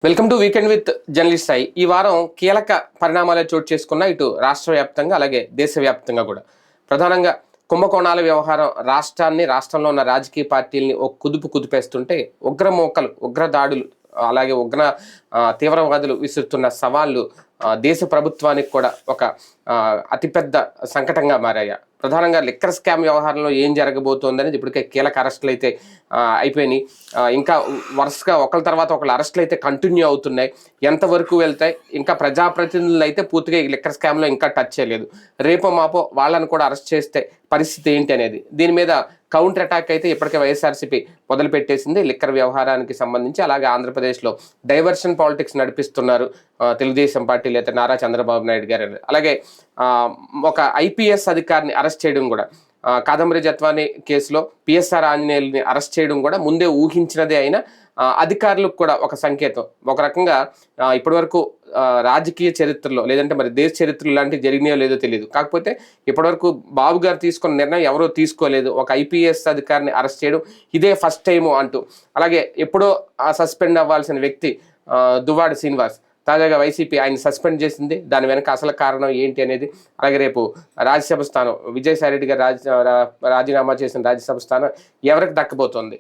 Welcome to weekend with journalist Sai. ఈ వారం కీలక పరిణామాలే చోటు చేసుకున్న ఇటు రాష్ట్ర వ్యాప్తంగా అలాగే దేశవ్యాప్తంగా కూడా. ప్రధానంగా కుంభకోణాల వ్యవహారం రాష్ట్రంలో ఉన్న రాజకీయ పార్టీలని ఒక కుదిపేస్తుంటే ఉగ్రమోకలు, ఉగ్రదాడులు, అలాగే తీవ్రవాదులు విసురుతున్న సవాళ్ళు దేశ ప్రభుత్వానికి కూడా ఒక అతిపెద్ద సంకటంగా మారాయి. ప్రధానంగా లిక్కర్ స్కామ్ వ్యవహారంలో ఏం జరగబోతోంది అనేది ఇప్పటికే కీలక అరెస్టులు అయితే అయిపోయినాయి. ఇంకా వరుసగా ఒకరి తర్వాత ఒకళ్ళు అరెస్టులు అయితే కంటిన్యూ అవుతున్నాయి. ఎంతవరకు వెళ్తాయి? ఇంకా ప్రజాప్రతినిధులు అయితే పూర్తిగా ఈ లిక్కర్ స్కామ్లో ఇంకా టచ్ చేయలేదు. రేపో మాపో వాళ్ళని కూడా అరెస్ట్ చేస్తే పరిస్థితి ఏంటి అనేది దీని మీద కౌంటర్ అటాక్ అయితే ఇప్పటికే వైఎస్ఆర్సీపీ మొదలుపెట్టేసింది లిక్కర్ వ్యవహారానికి సంబంధించి. అలాగే ఆంధ్రప్రదేశ్లో డైవర్షన్ పాలిటిక్స్ నడిపిస్తున్నారు తెలుగుదేశం పార్టీ లేదా నారా చంద్రబాబు నాయుడు గారు. అలాగే ఒక ఐపీఎస్ అధికారిని అరెస్ట్ చేయడం కూడా, కాదంబరి జత్వాని కేసులో పిఎస్ఆర్ ఆంజనేయుల్ని అరెస్ట్ చేయడం కూడా ముందే ఊహించినదే అయినా అధికారులకు కూడా ఒక సంకేతం. ఒక రకంగా ఇప్పటివరకు రాజకీయ చరిత్రలో లేదంటే మరి దేశ చరిత్రలో ఇలాంటివి జరిగినాయో లేదో తెలియదు. కాకపోతే ఇప్పటివరకు బాబు గారు తీసుకున్న నిర్ణయం ఎవరో తీసుకోలేదు. ఒక ఐపీఎస్ అధికారిని అరెస్ట్ చేయడం ఇదే ఫస్ట్ టైము అంటూ. అలాగే ఎప్పుడో సస్పెండ్ అవ్వాల్సిన వ్యక్తి దువ్వాడ శ్రీనివాస్ తాజాగా వైసీపీ ఆయన సస్పెండ్ చేసింది. దాని వెనక అసలు కారణం ఏంటి అనేది, అలాగే రేపు రాజ్యసభ స్థానం విజయసాయి రెడ్డి గారు రాజీనామా చేసిన రాజ్యసభ స్థానం ఎవరికి దక్కబోతోంది?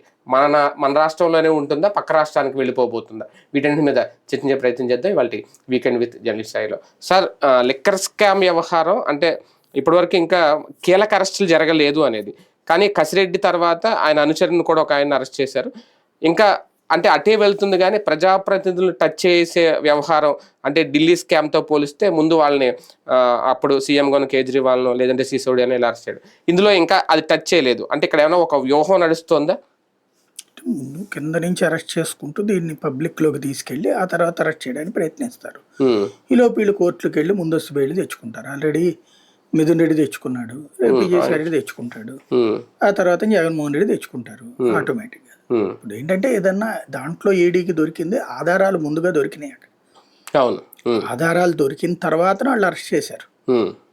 మన రాష్ట్రంలోనే ఉంటుందా, పక్క రాష్ట్రానికి వెళ్ళిపోబోతుందా? వీటన్నిటి మీద చర్చించే ప్రయత్నం చేద్దాం ఇవాళ వీకెండ్ విత్ జర్నలిస్ట్ స్థాయిలో. సార్, లిక్కర్ స్కామ్ వ్యవహారం అంటే ఇప్పటివరకు ఇంకా కీలక అరెస్టులు జరగలేదు అనేది, కానీ కసిరెడ్డి తర్వాత ఆయన అనుచరుని కూడా ఒక ఆయన అరెస్ట్ చేశారు. ఇంకా అంటే అటే వెళ్తుంది, కానీ ప్రజాప్రతినిధులు టచ్ చేసే వ్యవహారం అంటే ఢిల్లీ స్కామ్తో పోలిస్తే ముందు వాళ్ళని అప్పుడు సీఎంగాను కేజ్రీవాల్ను లేదంటే సిసోడియాను ఇలా అరెస్ట్ చేయడం, ఇందులో ఇంకా అది టచ్ చేయలేదు. అంటే ఇక్కడ ఏమైనా ఒక వ్యూహం నడుస్తుందా? ముందు కింద నుంచి అరెస్ట్ చేసుకుంటూ దీన్ని పబ్లిక్లోకి తీసుకెళ్ళి ఆ తర్వాత అరెస్ట్ చేయడానికి ప్రయత్నిస్తారు. ఈలోపు వీళ్ళు కోర్టులకు వెళ్ళి ముందస్తు బెయిల్ తెచ్చుకుంటారు. ఆల్రెడీ మిథున్ రెడ్డి తెచ్చుకున్నాడు, విజయసాయి రెడ్డి తెచ్చుకుంటాడు, ఆ తర్వాత జగన్మోహన్ రెడ్డి తెచ్చుకుంటారు ఆటోమేటిక్గా. ఇప్పుడు ఏంటంటే ఏదన్నా దాంట్లో ఈడీకి దొరికింది ఆధారాలు ముందుగా దొరికినాయి. అక్కడ ఆధారాలు దొరికిన తర్వాత వాళ్ళు అరెస్ట్ చేశారు.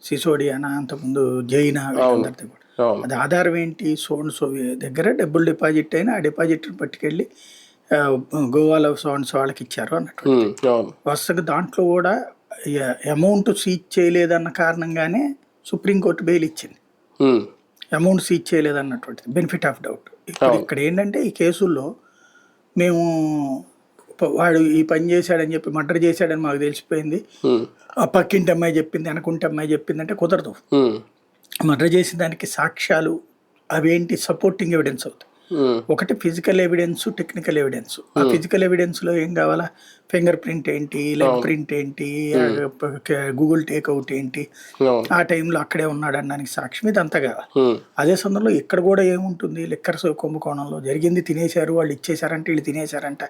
సిసోడియానా, అంతకుముందు జైనా, అందరితో కూడా. అది ఆధారం ఏంటి? సో దగ్గర డబ్బులు డిపాజిట్ అయినా ఆ డిపాజిట్ పట్టుకెళ్ళి గోవాలో సోన్స్ వాళ్ళకి ఇచ్చారు అన్నట్టు. వరుసగా దాంట్లో కూడా అమౌంట్ సీజ్ చేయలేదన్న కారణంగానే సుప్రీంకోర్టు బెయిల్ ఇచ్చింది. అమౌంట్ సీజ్ చేయలేదన్నటువంటిది బెనిఫిట్ ఆఫ్ డౌట్. ఇక్కడ ఏంటంటే ఈ కేసుల్లో మేము వాడు ఈ పని చేశాడని చెప్పి మర్డర్ చేశాడని మాకు తెలిసిపోయింది, ఆ పక్కింటి అమ్మాయి చెప్పింది, వెనకుంటి అమ్మాయి చెప్పింది అంటే కుదరదు. మర్డర్ చేసిన దానికి సాక్ష్యాలు అవేంటి సపోర్టింగ్ ఎవిడెన్స్ అవుతాయి. ఒకటి ఫిజికల్ ఎవిడెన్స్, టెక్నికల్ ఎవిడెన్స్. ఆ ఫిజికల్ ఎవిడెన్స్ లో ఏం కావాలా? ఫింగర్ ప్రింట్ ఏంటి, లెగ్ ప్రింట్ ఏంటి, గూగుల్ టేక్అవుట్ ఏంటి, ఆ టైంలో అక్కడే ఉన్నాడు అనడానికి సాక్ష్యం, ఇదంతా కావాలి. అదే సందర్భంలో ఇక్కడ కూడా ఏముంటుంది? లిక్కర్స్ కుంభకోణంలో జరిగింది, తినేశారు వాళ్ళు, ఇచ్చేసారంటే వీళ్ళు తినేశారంట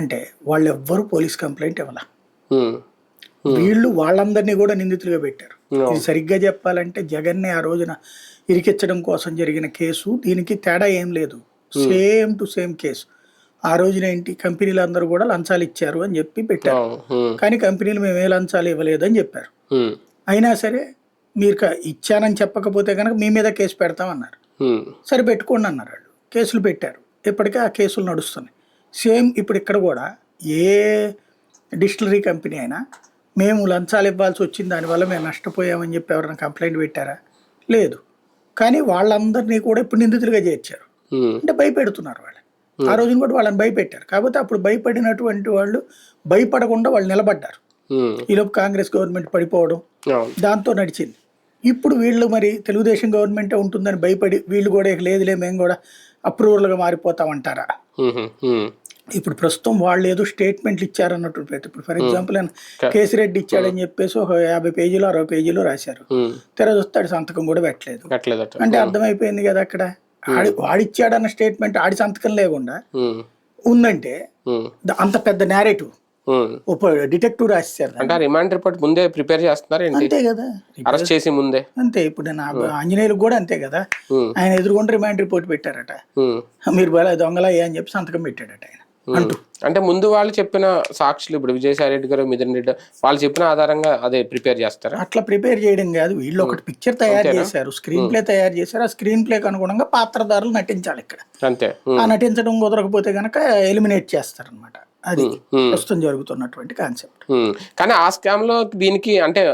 అంటే వాళ్ళు ఎవ్వరు పోలీస్ కంప్లైంట్ ఇవ్వాల. వీళ్ళు వాళ్ళందరినీ కూడా నిందితులుగా పెట్టారు. ఇది సరిగ్గా చెప్పాలంటే జగన్ని ఆ రోజున ఇరికించడం కోసం జరిగిన కేసు దీనికి తేడా ఏం లేదు, సేమ్ టు సేమ్ కేసు. ఆ రోజున ఏంటి, కంపెనీలు అందరూ కూడా లంచాలు ఇచ్చారు అని చెప్పి పెట్టారు, కానీ కంపెనీలు మేము ఏ లంచాలు ఇవ్వలేదు అని చెప్పారు. అయినా సరే మీరు ఇచ్చానని చెప్పకపోతే కనుక మీ మీద కేసు పెడతామన్నారు. సరే పెట్టుకోండి అన్నారు వాళ్ళు, కేసులు పెట్టారు. ఇప్పటికే ఆ కేసులు నడుస్తున్నాయి. సేమ్ ఇప్పుడు ఇక్కడ కూడా ఏ డిస్టిలరీ కంపెనీ అయినా మేము లంచాలు ఇవ్వాల్సి వచ్చింది, దానివల్ల మేము నష్టపోయామని చెప్పి ఎవరైనా కంప్లైంట్ పెట్టారా? లేదు. కానీ వాళ్ళందరినీ కూడా ఇప్పుడు నిందితులుగా చేర్చారు. అంటే భయపెడుతున్నారు వాళ్ళు. ఆ రోజున కూడా వాళ్ళని భయపెట్టారు. కాకపోతే అప్పుడు భయపడినటువంటి వాళ్ళు భయపడకుండా వాళ్ళు నిలబడ్డారు. ఈలోపు కాంగ్రెస్ గవర్నమెంట్ పడిపోవడం దాంతో నడిచింది. ఇప్పుడు వీళ్ళు మరి తెలుగుదేశం గవర్నమెంటే ఉంటుందని భయపడి వీళ్ళు కూడా లేదులే మేము కూడా అప్రూవల్గా మారిపోతామంటారా? ఇప్పుడు ప్రస్తుతం వాళ్ళు ఏదో స్టేట్మెంట్లు ఇచ్చారన్నట్టు. ఇప్పుడు ఫర్ ఎగ్జాంపుల్ కేసిరెడ్డి ఇచ్చాడని చెప్పేసి ఒక 50 పేజీలు 60 పేజీలు రాశారు. తెర చూస్తాడు సంతకం కూడా పెట్టలేదు అంటే అర్థమైపోయింది కదా. అక్కడ వాడిచ్చాడన్న స్టేట్మెంట్ ఆడి సంతకం లేకుండా ఉందంటే అంత పెద్ద నేరేటివ్ డిటెక్టివ్ రాశారు. రిమాండ్ రిపోర్ట్ ముందే ప్రిపేర్ చేస్తున్నారు అంతే కదా, అరెస్ట్ చేసి ముందే. అంతే. ఇప్పుడు నేను ఆంజనేయులకు కూడా అంతే కదా, ఆయన ఎదురుకుండా రిమాండ్ రిపోర్ట్ పెట్టారట. మీరు దొంగలా అని చెప్పి సంతకం పెట్టాడట ఆయన. అంటూ. అంటే ముందు వాళ్ళు చెప్పిన సాక్షులు ఇప్పుడు విజయసాయి రెడ్డి గారు, మిథున్ రెడ్డి వాళ్ళు చెప్పిన ఆధారంగా అదే ప్రిపేర్ చేస్తారా? అట్లా ప్రిపేర్ చేయడం కాదు, వీళ్ళు ఒకటి పిక్చర్ తయారు చేశారు, స్క్రీన్ ప్లే తయారు చేశారు. ఆ స్క్రీన్ ప్లేకి అనుగుణంగా పాత్రధారులు నటించాలి ఇక్కడ. అంతే. ఆ నటించడం కుదరకపోతే కనుక ఎలిమినేట్ చేస్తారనమాట. అది ప్రస్తుతం జరుగుతున్నటువంటి కాన్సెప్ట్. కానీ ఆ స్కామ్ లో దీనికి అంటే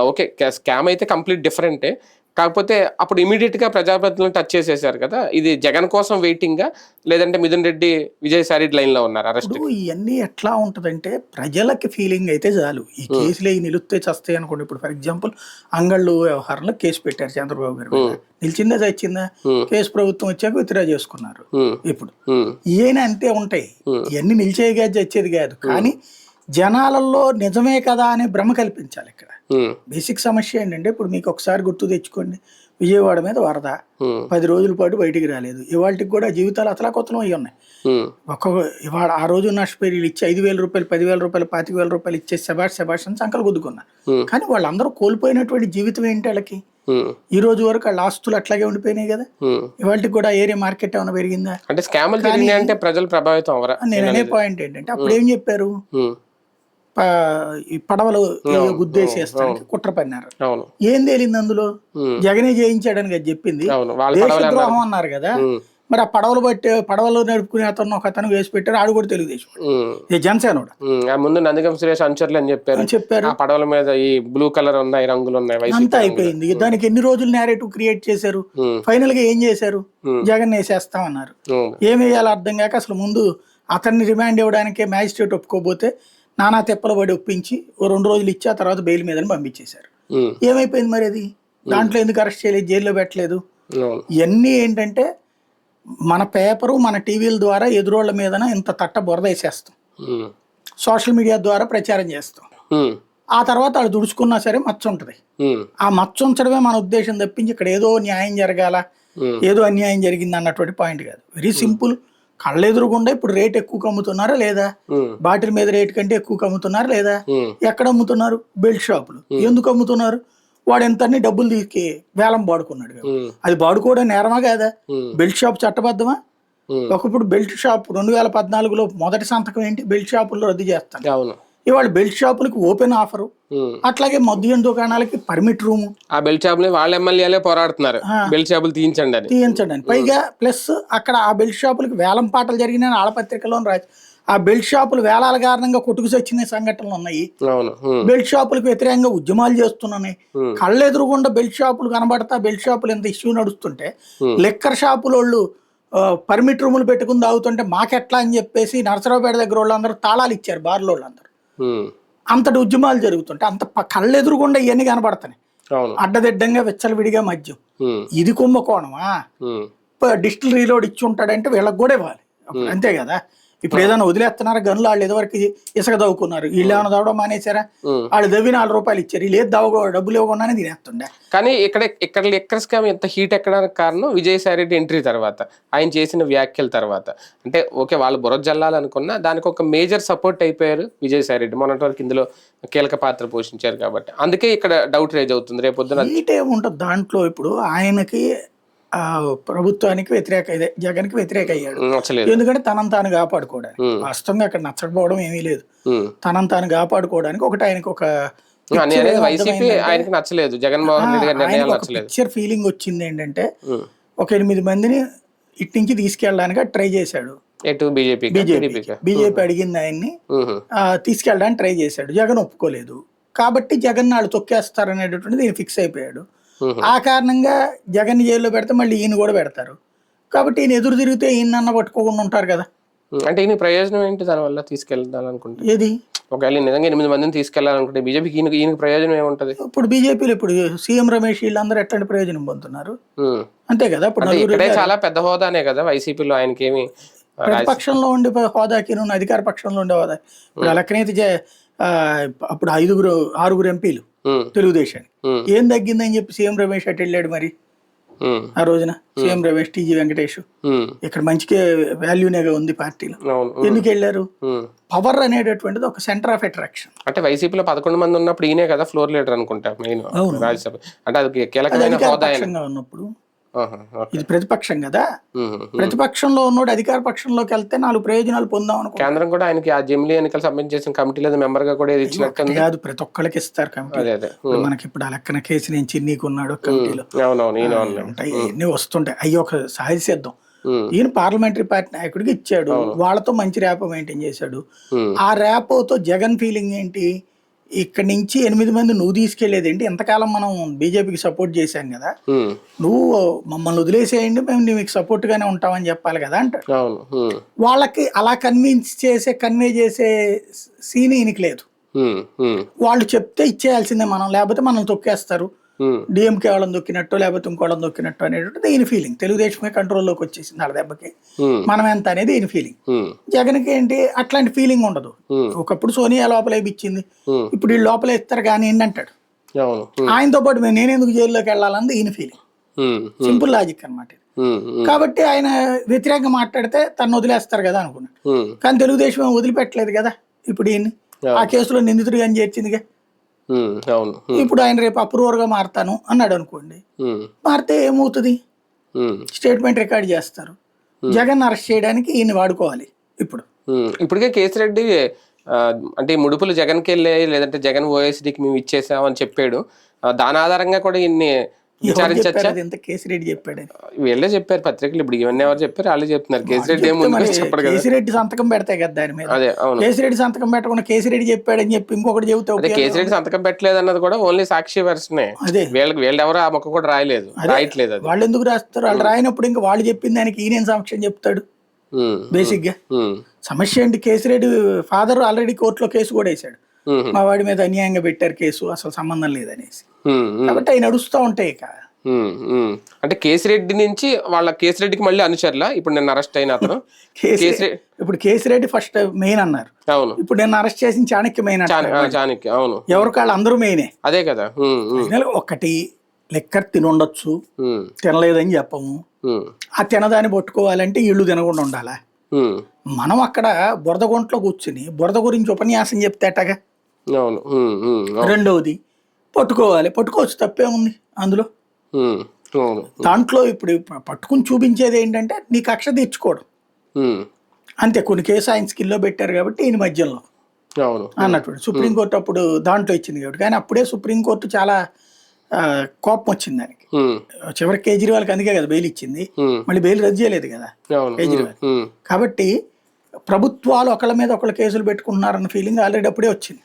ఓకే, స్కామ్ అయితే కంప్లీట్ డిఫరెంటే. కాకపోతే అప్పుడు ఇమీడియట్ గా ప్రజాప్రతినిధులను టచ్ చేసేసారు కదా. ఇది జగన్ కోసం వెయిటింగ్ గా, లేదంటే మిథున్ రెడ్డి, విజయసాయి రెడ్డి లైన్ లో ఉన్నారు అరెస్ట్? ఇవన్నీ ఎట్లా ఉంటదంటే ప్రజలకి ఫీలింగ్ అయితే చాలు. ఈ కేసులో ఈ నిలుస్తే చస్తాయి అనుకోండి. ఇప్పుడు ఫర్ ఎగ్జాంపుల్ అంగళ్ళు వ్యవహారంలో కేసు పెట్టారు చంద్రబాబు గారు మీద. నిలిచిందా చచ్చిందా? కేసు ప్రభుత్వం వచ్చాక విత్డ్రా చేసుకున్నారు. ఇప్పుడు ఈయన అంతే ఉంటాయి, ఇవన్నీ నిలిచేది కాదు, చచ్చేది కాదు. కానీ జనాలలో నిజమే కదా అనే భ్రమ కల్పించాలి ఇక్కడ. బేసిక్ సమస్య ఏంటంటే ఇప్పుడు మీకు ఒకసారి గుర్తు తెచ్చుకోండి, విజయవాడ మీద వరద 10 రోజుల పాటు బయటికి రాలేదు. ఇవాళకి కూడా జీవితాలు అతలాకుతలం అయి ఉన్నాయి. ఇవాళ ఆ రోజు నష్టపేరీలు ఇచ్చి 5,000 రూపాయలు, 10,000 రూపాయలు, 25,000 రూపాయలు ఇచ్చే శబాష్ అని సంకలు గుద్దుకున్నారు. కానీ వాళ్ళందరూ కోల్పోయినటువంటి జీవితం ఏంటి వాళ్ళకి? ఈ రోజు వరకు వాళ్ళ ఆస్తులు అట్లాగే ఉండిపోయినాయి కదా. ఇవాళకి కూడా ఏరియా మార్కెట్ ఏమైనా పెరిగిందా? అంటే స్కామ్లు జరిగినాయి అంటే ప్రజలు ప్రభావితం అవరా? నేను అనే పాయింట్ ఏంటంటే అప్పుడు ఏం చెప్పారు, ఈ పడవలు గుద్దేసేస్తానికి కుట్ర పన్నారు. ఏం తేలింది అందులో? జగనే జయించాడని కదా చెప్పింది. దేశద్రోహం అన్నారు కదా. మరి ఆ పడవలు నడుపుకునే అతను ఒక అతను వేసి పెట్టారు, ఆడు కూడా తెలుగుదేశం, జనసేన. ముందు నందిగం సురేష్ అనుచరులు అని చెప్పారు. పడవల మీద ఈ బ్లూ కలర్ ఉన్నాయి, రంగులు ఉన్నాయి, అంతా అయిపోయింది. దానికి ఎన్ని రోజులు నేరేటివ్ క్రియేట్ చేశారు. ఫైనల్ గా ఏం చేశారు? జగన్ వేసేస్తామన్నారు. ఏం వేయాలో అర్థం కాక అసలు ముందు అతన్ని రిమాండ్ ఇవ్వడానికే మ్యాజిస్ట్రేట్ ఒప్పుకోపోతే నానా తెప్పలు పడి ఒప్పించి 2 రోజులు ఇచ్చి ఆ తర్వాత బెయిల్ మీద పంపించేశారు. ఏమైపోయింది మరి అది? దాంట్లో ఎందుకు అరెస్ట్ చేయలేదు, జైల్లో పెట్టలేదు? ఇవన్నీ ఏంటంటే మన పేపరు, మన టీవీల ద్వారా ఎదురోళ్ల మీద ఇంత తట్ట బురద వేసేస్తాం, సోషల్ మీడియా ద్వారా ప్రచారం చేస్తాం. ఆ తర్వాత వాళ్ళు దుడుచుకున్నా సరే మచ్చ ఉంటుంది. ఆ మచ్చ ఉంచడమే మన ఉద్దేశం తప్పించి ఇక్కడ ఏదో న్యాయం జరగాల, ఏదో అన్యాయం జరిగింది అన్నటువంటి పాయింట్ కాదు. Very simple. కళ్ళెదురుగుండా ఇప్పుడు రేట్ ఎక్కువ అమ్ముతున్నారా లేదా? బాటిల్ మీద రేట్ కంటే ఎక్కువ అమ్ముతున్నారా లేదా? ఎక్కడ అమ్ముతున్నారు? బెల్ట్ షాపులు. ఎందుకు అమ్ముతున్నారు? వాడు ఎంత డబ్బులు తీసుకు వేలం పాడుకున్నాడు. అది పాడుకోవడం నేరమా కాదా? బెల్ట్ షాప్ చట్టబద్ధమా? ఒకప్పుడు బెల్ట్ షాప్ 2014లో మొదటి సంతకం ఏంటి? బెల్ట్ షాపుల్లో రద్దు చేస్తాను. ఇవాళ బెల్ట్ షాపులకి ఓపెన్ ఆఫరు, అట్లాగే మద్యం దుకాణాలకి పర్మిట్ రూము. ఆ బెల్ట్ షాపులు వాళ్ళ ఎమ్మెల్యేలే పోరాడుతున్నారు, బెల్ట్ షాపులు తీయించండి అని. పైగా ప్లస్ అక్కడ ఆ బెల్ట్ షాపులకి వేలం పాటలు జరిగినాయని ఆడపత్రికలో రాసి ఆ బెల్ట్ షాపులు వేలాల కారణంగా కొట్టుకు వచ్చిన సంఘటనలు ఉన్నాయి. బెల్ట్ షాపులకు వ్యతిరేకంగా ఉద్యమాలు చేస్తున్నాయి. కళ్ళెదురుగుండా బెల్ట్ షాపులు కనబడతా బెల్ట్ షాపులు ఎంత ఇష్యూ నడుస్తుంటే లిక్కర్ షాపుల వాళ్ళు పర్మిట్ రూములు పెట్టుకుని తాగుతుంటే మాకెట్లా అని చెప్పేసి నరసరావుపేట దగ్గర వాళ్ళందరూ తాళాలు ఇచ్చారు, బార్లో వాళ్ళందరూ. అంతటి ఉద్యమాలు జరుగుతుంటే అంత కళ్ళెదురుగుండా ఇవన్నీ కనబడతాయి. అడ్డదిడ్డంగా విచ్చలవిడిగా మద్యం. ఇది కుంభకోణమా? డిస్టిలరీలో ఇచ్చి ఉంటాడంటే వీళ్ళకి కూడా ఇవ్వాలి, అంతే కదా. ఇప్పుడు ఏదైనా వదిలేస్తున్నారా గనులు? వాళ్ళు ఎదవరకు ఇసుక దవ్వుకున్నారు, వీళ్ళు ఏమైనా దవ్వడం మానేశారా? వాళ్ళు దవ్వి 4 రూపాయలు ఇచ్చారు, వీళ్ళు ఏది డబ్బులు ఇవ్వకుండానే తినేస్తుండే. కానీ ఇక్కడ లిక్కర్ స్కామ్ ఎంత హీట్ ఎక్కడానికి కారణం విజయసాయి రెడ్డి ఎంట్రీ తర్వాత, ఆయన చేసిన వ్యాఖ్యల తర్వాత. అంటే ఓకే, వాళ్ళు బురద జల్లాలనుకున్నా దానికి ఒక మేజర్ సపోర్ట్ అయిపోయారు విజయసాయి రెడ్డి. మొన్నటి వరకు ఇందులో కీలక పాత్ర పోషించారు కాబట్టి అందుకే ఇక్కడ డౌట్ రేజ్ అవుతుంది. రేపు పొద్దున హీట్ ఏముంటుంది దాంట్లో? ఇప్పుడు ఆయనకి ప్రభుత్వానికి వ్యతిరేక, జగన్కి వ్యతిరేక అయ్యాడు. ఎందుకంటే తనను తాను కాపాడుకోవడానికి. వాస్తవంగా అక్కడ నచ్చకపోవడం ఏమీ లేదు. తనను తాను కాపాడుకోవడానికి ఒకటి ఆయనకి ఒక నచ్చలేదు, జగన్మోహన్ రెడ్డి గారి నిర్ణయాలు నచ్చలేదు. పిక్చర్ ఫీలింగ్ వచ్చింది ఏంటంటే ఒక 8 మందిని ఇటు నుంచి తీసుకెళ్ళడానికి ట్రై చేశాడు. బీజేపీ అడిగింది ఆయన్ని తీసుకెళ్ళడానికి ట్రై చేశాడు, జగన్ ఒప్పుకోలేదు. కాబట్టి జగన్ వాళ్ళు తొక్కేస్తారనేటటువంటి దీన్ని ఫిక్స్ అయిపోయాడు. ఆ కారణంగా జగన్ జైల్లో పెడితే మళ్ళీ ఈయన కూడా పెడతారు. కాబట్టి ఈయన ఎదురు తిరిగితే ఈయన పట్టుకోకుండా ఉంటారు కదా. అంటే ఈయన ప్రయోజనం ఏంటి దానివల్ల తీసుకెళ్ళాలనుకుంటే? ఏది ఒకవేళ నిజంగా 8 మందిని తీసుకెళ్లాలనుకుంటే బీజేపీకి ఈయనకి ప్రయోజనం ఏముంటది? ఇప్పుడు బీజేపీలో ఇప్పుడు సీఎం రమేష్ వీళ్ళందరూ ఎట్లాంటి ప్రయోజనం పొందుతున్నారు? అంతే కదా. ఇప్పుడు చాలా పెద్ద హోదానే కదా వైసీపీలో ఆయనకి. ఏమి ప్రతిపక్షంలో ఉండే హోదాకి అధికార పక్షంలో ఉండే హోదా. ఇప్పుడు లెక్కనైతే అప్పుడు 6 ఎంపీలు తెలుగుదేశానికి. ఏం తగ్గిందని చెప్పి సీఎం రమేష్ అటు వెళ్ళాడు మరి ఆ రోజున. సీఎం రమేష్, టీజీ వెంకటేష్ ఇక్కడ మంచిగా వాల్యూనేగా ఉంది పార్టీలో. ఎందుకు వెళ్ళారు? పవర్ అనేటటువంటిది ఒక సెంటర్ ఆఫ్ అట్రాక్షన్. అంటే వైసీపీలో 11 మంది ఉన్నప్పుడు ఈయనే కదా ఫ్లోర్ లీడర్ అనుకుంటా మెయిన్ రాజ్యసభ. అంటే అది కీలకమైన హోదా ఉన్నప్పుడు ఓకే. ఇది ప్రతిపక్షం కదా. ఉమ్, ఉమ్. ప్రతిపక్షంలో ఉన్నోడు అధికార పక్షంలోకి వెళ్తే 4 ప్రయోజనాలు పొందాం అనుకో. కేంద్రం కూడా ఆయనకి ఆ జమిలీ ఎన్నికలు సంబంధించి చేసిన కమిటీలో మెంబర్ గా కూడా ఇచ్చినట్టు ఒకటి కాదు, ప్రతి ఒక్కళ్ళకి ఇస్తారు కమిటీ. అదే అదే. ఇప్పుడు మనకి ఇప్పుడు ఆ లెక్కన కేసు నేను చిన్నీకి ఉన్నాడు కమిటీలో అవునవును, ఈయన ఉన్నాడు. ఉంటాయి, ఇవన్నీ వస్తుంటాయి. అయ్యి ఒక సాధిసేద్దాం. ఈయన పార్లమెంటరీ పార్టీ నాయకుడికి ఇచ్చాడు, వాళ్ళతో మంచి ర్యాపో మెయింటైన్ చేశాడు. ఆ ర్యాపోతో జగన్ ఫీలింగ్ ఏంటి, ఇక్కడి నుంచి 8 మంది నువ్వు తీసుకెళ్లేది ఏంటి, ఎంతకాలం మనం బీజేపీకి సపోర్ట్ చేశాం కదా, నువ్వు మమ్మల్ని వదిలేసేయండి, మేము నీకు సపోర్ట్ గానే ఉంటామని చెప్పాలి కదా అంటాడు. వాళ్ళకి అలా కన్వే చేసే సీన్ ఈయనకి లేదు. వాళ్ళు చెప్తే ఇచ్చేయాల్సిందే మనం, లేకపోతే మనల్ని తొక్కేస్తారు, డిఎంకే వాళ్ళని దొక్కినట్టు లేకపోతే ఇంకోళ్ళని దొక్కినట్టు అనేటువంటి ఈయన ఫీలింగ్. తెలుగుదేశమే కంట్రోల్లోకి వచ్చేసింది వాళ్ళ దెబ్బకి, మనం ఎంత అనేది ఈయన ఫీలింగ్. జగన్కి ఏంటి అట్లాంటి ఫీలింగ్ ఉండదు. ఒకప్పుడు సోనియా లోపలేపిచ్చింది, ఇప్పుడు వీళ్ళు లోపల ఇస్తారు కానీ ఏంటంటాడు. ఆయనతో పాటు నేనెందుకు జైల్లోకి వెళ్ళాలని ఈయన ఫీలింగ్. సింపుల్ లాజిక్ అనమాట. కాబట్టి ఆయన వ్యతిరేకంగా మాట్లాడితే తను వదిలేస్తారు కదా అనుకున్నాడు. కానీ తెలుగుదేశం వదిలిపెట్టలేదు కదా. ఇప్పుడు ఈయన్ని ఆ కేసులో నిందితుడిగా అని చేర్చిందిగా. ఇప్పుడు ఆయన రేపు అప్రూవర్ గా మారతాను అన్నాడు అనుకోండి, మారితే ఏమవుతుంది, స్టేట్మెంట్ రికార్డ్ చేస్తారు. జగన్ అరెస్ట్ చేయడానికి ఈయన వాడుకోవాలి. ఇప్పటికే కేసిరెడ్డి అంటే ఈ ముడుపులు జగన్కి వెళ్ళాయి, లేదంటే జగన్ ఓఎస్డీకి మేము ఇచ్చేసాం అని చెప్పాడు. దాని ఆధారంగా కూడా ఇన్ని విచారించచ్చా? కేసిరెడ్డి చెప్పాడు, వీళ్ళే చెప్పారు పత్రికలు. ఇప్పుడు ఇవన్నీ ఎవరు చెప్పారు, వాళ్ళు చెప్తున్నారు. కేసిరెడ్డి ఏముంది చెప్పడు కదా. కేసిరెడ్డి సంతకం పెడతాయి కదా దాని మీద. అదే అవును, కేసిరెడ్డి సంతకం పెట్టకుండా కేసిరెడ్డి చెప్పాడని చెప్పి ఇంకొకటి చెబుతావు. అదే కేసిరెడ్డి సంతకం పెట్టలేదు అన్నది కూడా ఓన్లీ సాక్షి వెర్షనే. అదే వీళ్ళు ఎవరు ఆ మొక్క కూడా రాయట్లేదు. అది వాళ్ళు ఎందుకు రాస్తారు, వాళ్ళు రాయినప్పుడు ఇంకా వాళ్ళు చెప్పిన దానికి ఈయన సాక్ష్యం చెప్తాడు. బేసిక్ గా సమస్య ఏంటి, కేసిరెడ్డి ఫాదర్ ఆల్రెడీ కోర్టులో కేసు కూడా వేసాడు, మా వాడి మీద అన్యాయంగా పెట్టారు కేసు, అసలు సంబంధం లేదనేసి. కాబట్టి అవి నడుస్తూ ఉంటాయి. ఇక అంటే కేసిరెడ్డి నుంచి కేసిరెడ్డికి మళ్ళీ అనుచరులా ఇప్పుడు నిన్న అరెస్ట్ అయిన అతను? ఇప్పుడు కేసిరెడ్డి ఫస్ట్ మెయిన్ అన్నారు, అవును. ఇప్పుడు నిన్న అరెస్ట్ చేసిన చాణక్య మెయిన్. చాణక్య అవును, ఎవరికి వాళ్ళు అందరూ మెయినే. అదే కదా. ఒకటి లెక్కర్ తినుండొచ్చు, తినలేదని చెప్పము. ఆ తినదాన్ని పట్టుకోవాలంటే ఇళ్ళు తినకుండా ఉండాలా. మనం అక్కడ బురద గుంట్లో కూర్చుని బురద గురించి ఉపన్యాసం చెప్తేటగా. రెండవది పట్టుకోవచ్చు, తప్పేముంది అందులో. దాంట్లో ఇప్పుడు పట్టుకుని చూపించేది ఏంటంటే నీ కక్ష తీర్చుకోవడం అంతే. కొన్ని కేసు ఆయన స్కిల్లో పెట్టారు కాబట్టి ఈయన మధ్యలో అన్నట్టు సుప్రీంకోర్టు అప్పుడు దాంట్లో ఇచ్చింది కాబట్టి. కానీ అప్పుడే సుప్రీంకోర్టు చాలా కోపం వచ్చింది దానికి. చివరికి కేజ్రీవాల్కి అందుకే కదా బెయిల్ ఇచ్చింది, మళ్ళీ బెయిల్ రద్దు చేయలేదు కదా కేజ్రీవాల్. కాబట్టి ప్రభుత్వాలు ఒకళ్ళ మీద ఒకళ్ళ కేసులు పెట్టుకుంటున్నారన్న ఫీలింగ్ ఆల్రెడీ అప్పుడే వచ్చింది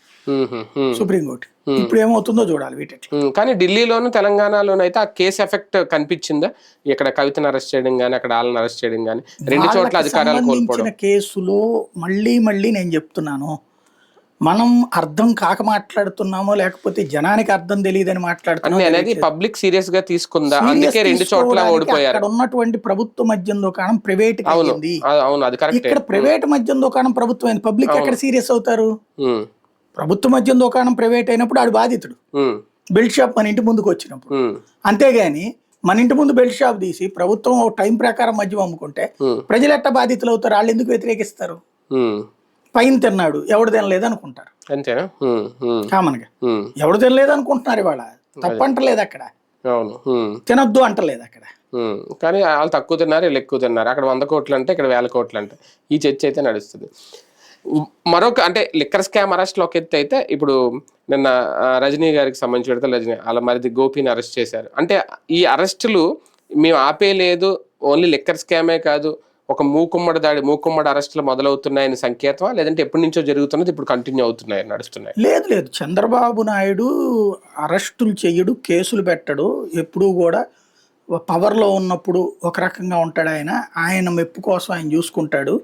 సుప్రీంకోర్టు. ఇప్పుడు ఏమవుతుందో చూడాలి వీటి. కానీ ఢిల్లీలోను తెలంగాణలోను అయితే ఆ కేసు ఎఫెక్ట్ కనిపించిందా? ఇక్కడ కవితను అరెస్ట్ చేయడం కానీ అక్కడ వాళ్ళని అరెస్ట్ చేయడం కానీ, రెండు చోట్ల అధికారాలు కోల్పోవడం. కేసులో మళ్ళీ నేను చెప్తున్నాను, మనం అర్థం కాక మాట్లాడుతున్నామో లేకపోతే జనానికి అర్థం తెలియదని మాట్లాడుతున్నాం అనేది పబ్లిక్ సీరియస్ గా తీసుకుందా, అందుకే రెండు చోట్ల ఓడిపోయారు. అక్కడ ఉన్నటువంటి ప్రభుత్వ మద్యం దుకాణం ప్రైవేట్ అయింది, ఇక్కడ ప్రైవేట్ మద్యం దుకాణం ప్రభుత్వం అయింది. పబ్లిక్ ఎక్కడ సీరియస్ అవుతారు? ప్రభుత్వ మద్యం దుకాణం ప్రైవేట్ అయినప్పుడు ఆడు బాధితుడు, బెల్ట్ షాప్ మన ఇంటి ముందుకు వచ్చినప్పుడు. అంతేగాని మన ఇంటి ముందు బెల్ట్ షాప్ తీసి ప్రభుత్వం టైం ప్రకారం మద్యం అమ్ముకుంటే ప్రజలు ఎట్ట బాధితులు అవుతారు? వాళ్ళు ఎందుకు వ్యతిరేకిస్తారు? పైన తిన్నాడు, ఎవడు తినలేదు అనుకుంటారు అంతేనా? కామన్ గా ఎవడు తినలేదు అనుకుంటున్నారు. ఇవాళ తప్పంటలేదు అక్కడ, తినొద్దు అంటలేదు అక్కడ. కానీ వాళ్ళు తక్కువ తిన్నారు, వీళ్ళు ఎక్కువ తిన్నారు. అక్కడ 100 కోట్లు అంటే ఇక్కడ 1000 కోట్లు అంటే ఈ చర్చ అయితే నడుస్తుంది. మరొక అంటే లిక్కర్ స్కామ్ అరెస్ట్ ఒక ఎత్తు అయితే, ఇప్పుడు నిన్న రజనీ గారికి సంబంధించి పెడితే రజనీ వాళ్ళ మరిది గోపిని అరెస్ట్ చేశారు. అంటే ఈ అరెస్టులు మేము ఆపేయలేదు, ఓన్లీ లిక్కర్ స్కామే కాదు, ఒక మూకుమ్మడి అరెస్టులు మొదలవుతున్నాయని సంకేతం, లేదంటే ఎప్పటి నుంచో జరుగుతున్నది ఇప్పుడు కంటిన్యూ అవుతున్నాయి నడుస్తున్నాయి? లేదు, చంద్రబాబు నాయుడు అరెస్టులు చెయ్యడు, కేసులు పెట్టడు. ఎప్పుడూ కూడా పవర్లో ఉన్నప్పుడు ఒక రకంగా ఉంటాడు ఆయన మెప్పు కోసం ఆయన చూసుకుంటాడు.